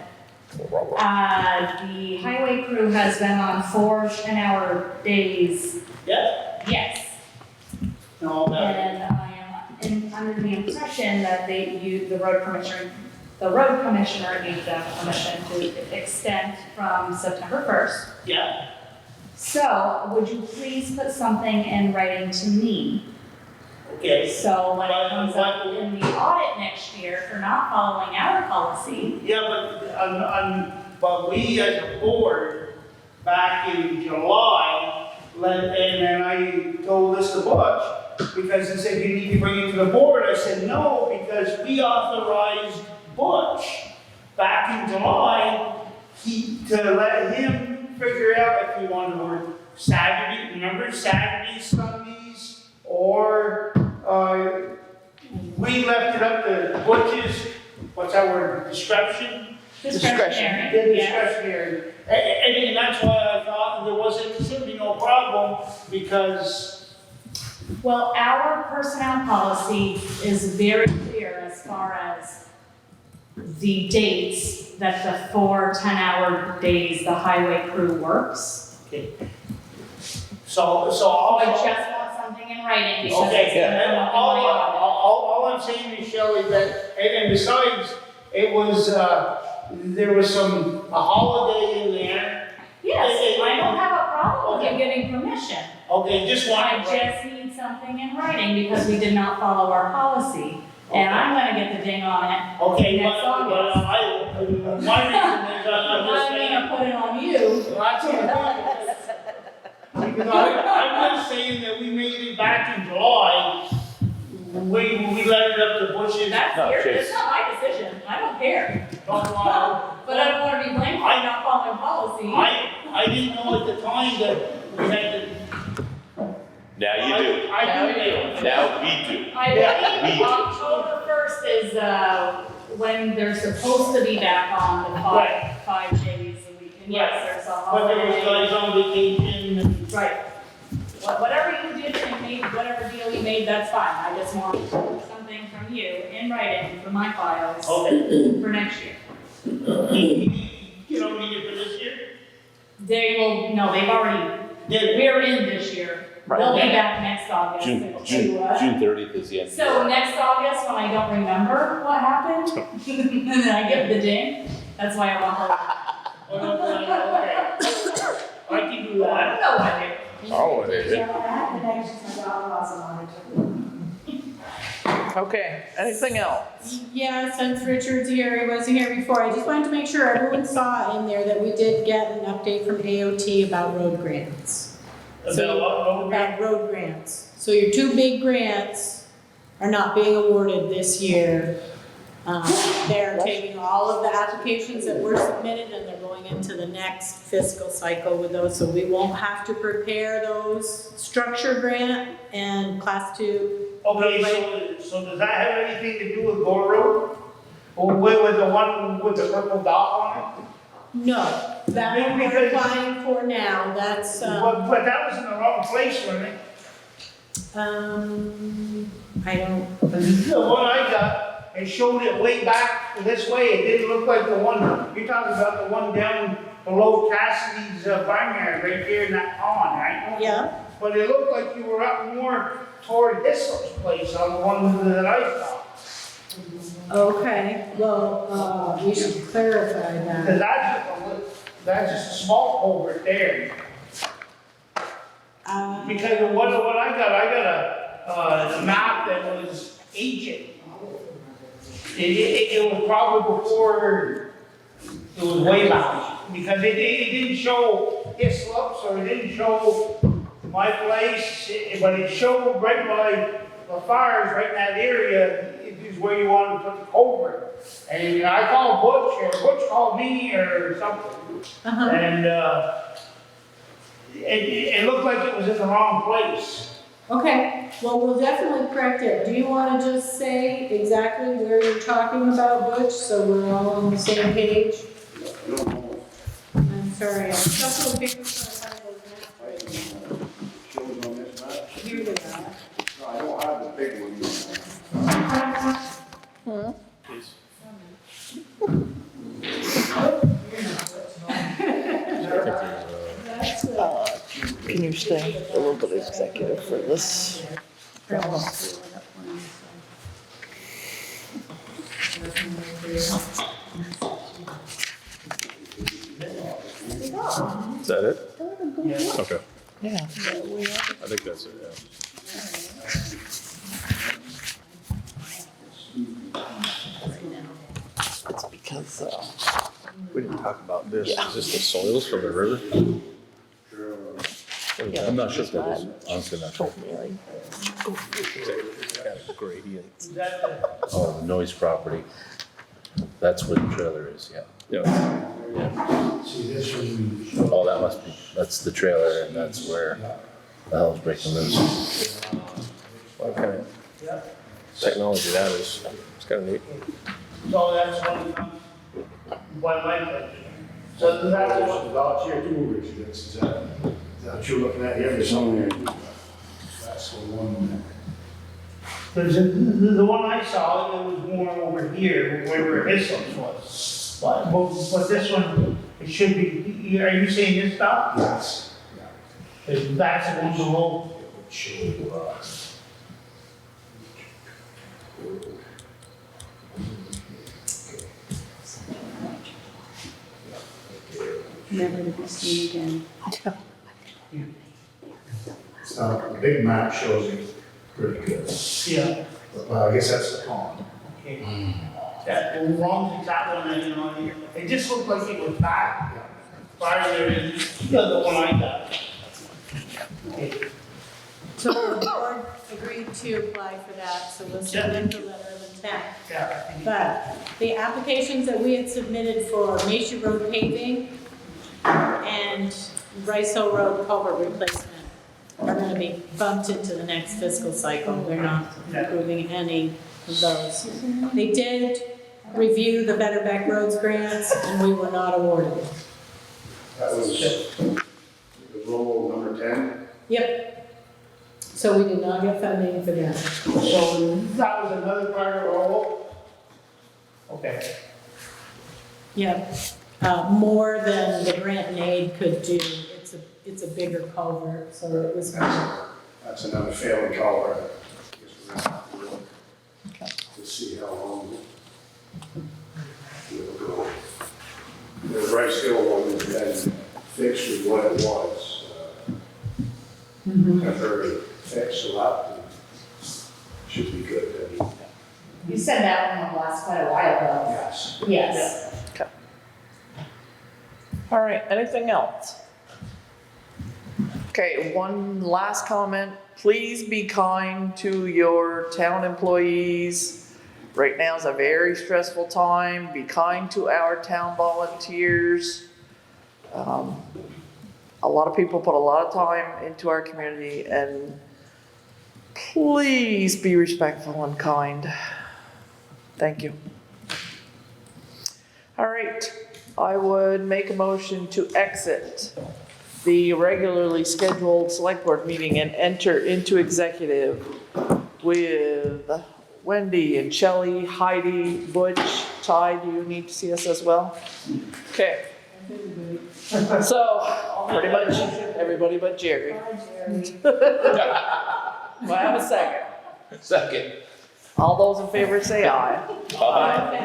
the highway crew has been on 4-hour days. Yeah, Yes. and all that. And I am under the impression that the road commissioner gave them permission to extend from September 1st. Yeah, So would you please put something in writing to me Okay. So when it comes up in the audit next year for not following our policy, Yeah, but we as a board, back in July, and then I told this to Butch, because he said, you need to bring it to the board. I said, no, because we authorized Butch back in July, to let him figure out if he wanted to work Saturday, remember Saturdays, Sundays, or, we left it up to Butch's, what's that word, discretion? discretionary, Yeah, yes. discretionary. And that's why I thought there shouldn't be no problem, because, Well, our personnel policy is very clear as far as the dates that the 4 10-hour days the highway crew works. okay. So I just also. want something in writing because Okay, it's gonna come up in my audit. all I'm saying is, Shelley, that, and besides, it was, there was a holiday in there. Yes, I don't have a problem with you getting permission. Okay, just I wanted. just need something in writing because we did not follow our policy. And I'm gonna get the ding on it Okay, next but August. my reason is, I'm just I'm saying. gonna put it on you. I'm just saying that we made it back in July, we let it up to Bush's. That's No, your, Chase. it's not my decision, I don't care. Don't lie. But I don't wanna be blamed for not following policy. I didn't know at the time that we had to. Now you do. I do. Now we do. I Yeah, believe October 1st is, when they're supposed to be back on the Right. 5 days a week. And yes, there's a But there was holiday. guys on vacation and. Right. Whatever you did and made, whatever deal you made, that's fine. I just want something from you in writing for my files Okay. for next year. You don't need it for this year? They will, no, they've already, Did we're in this year. Right. They'll be back next August June to, 30th is the end. so next August, when I don't remember what happened, and then I give the ding, that's why I want her. Oh, no, okay. I can do I that. don't know what it. Oh, it is. Yeah, I had connections, my daughter was on it. Okay, anything else? Yeah, since Richard's here, he wasn't here before, I just wanted to make sure everyone saw in there that we did get an update from AOT about road grants. About what, road grant? About road grants. So your 2 big grants are not being awarded this year. They're taking all of the applications that were submitted and they're going into the next fiscal cycle with those. So we won't have to prepare those structure grant and class 2. Okay, so does that have anything to do with Gore Road? Or with the one with the purple dot on it? No, that one we're applying for now, that's, But that was in the wrong place, wasn't it? I don't, The one I got, it showed it way back this way, it didn't look like the one, you're talking about the one down below Cassidy's barnyard, right there in that pond, right? yeah. But it looked like you were up more toward Hissel's place on the one that I saw. Okay, well, we should clarify that. Cause that's just a small culvert there. Because of what I got a map that was ancient. It was probably before, it was way back. Because it didn't show Hislop's or it didn't show my place, but it showed right by the fires, right in that area, is where you wanted to put the culvert. And I called Butch, or Butch called me or something. And, it looked like it was in the wrong place. Okay, well, we'll definitely correct it. Do you want to just say exactly where you're talking about, Butch, so we're all on the same page? I'm sorry, I'm shuffling papers trying to find those maps. Shows on this map. Here they are. No, I don't have the big one. Can you stay a little bit executive for this? Is that it? Okay. Yeah. I think that's it, yeah. because, We didn't talk about this. Yeah. Is this the soils from the river? yeah. I'm not sure if that is, honestly not sure. Told me, like, It's got a gradient. Is that the, Oh, the noise property. That's where the trailer is, yeah. Yeah. See, this one, Oh, that must be, that's the trailer and that's where the hell's breaking loose. What kind of technology that is. It's kind of neat. so that's one light. So that's what, That's here too, Richard, that's what you're looking at here, there's something here. That's the one. the one I saw, it was more over here, where his house was. But this one, it should be, are you saying this stuff? Yes. That's the one below. Never to be seen again. The big map shows it pretty good. Yeah. But I guess that's the pond. Okay. That, as long as it's that one, you know, it just looked like it was back farther than the other one I got. Okay. So the board agreed to apply for that, so we'll submit the letter of intent. Yeah. But the applications that we had submitted for Macy Road paving and Rice Hill Road culvert replacement are gonna be bumped into the next fiscal cycle. They're not approving any of those. They did review the Better Back Roads grants, and we were not awarded. That was the roll number 10. Yep. So we did not get funding for that. So that was another part of the role? Okay. Yep. More than the grant and aid could do. It's a bigger culvert, so it was. That's another failing culvert. I guess we're gonna have to look to see how long it'll go. The Rice Hill one has been fixed with what it was. Temporary fix, so that should be good. I mean, You said that one last quite a while ago. yes. Yes. all right, anything else? Okay, one last comment. Please be kind to your town employees. Right now is a very stressful time. Be kind to our town volunteers. A lot of people put a lot of time into our community, and please be respectful and kind. Thank you. All right, I would make a motion to exit the regularly scheduled select board meeting and enter into executive with Wendy and Shelley, Heidi, Butch, Ty. Do you need to see us as well? Okay. So, pretty much everybody but Jerry. Do I have a second? Second. All those in favor say aye. Aye.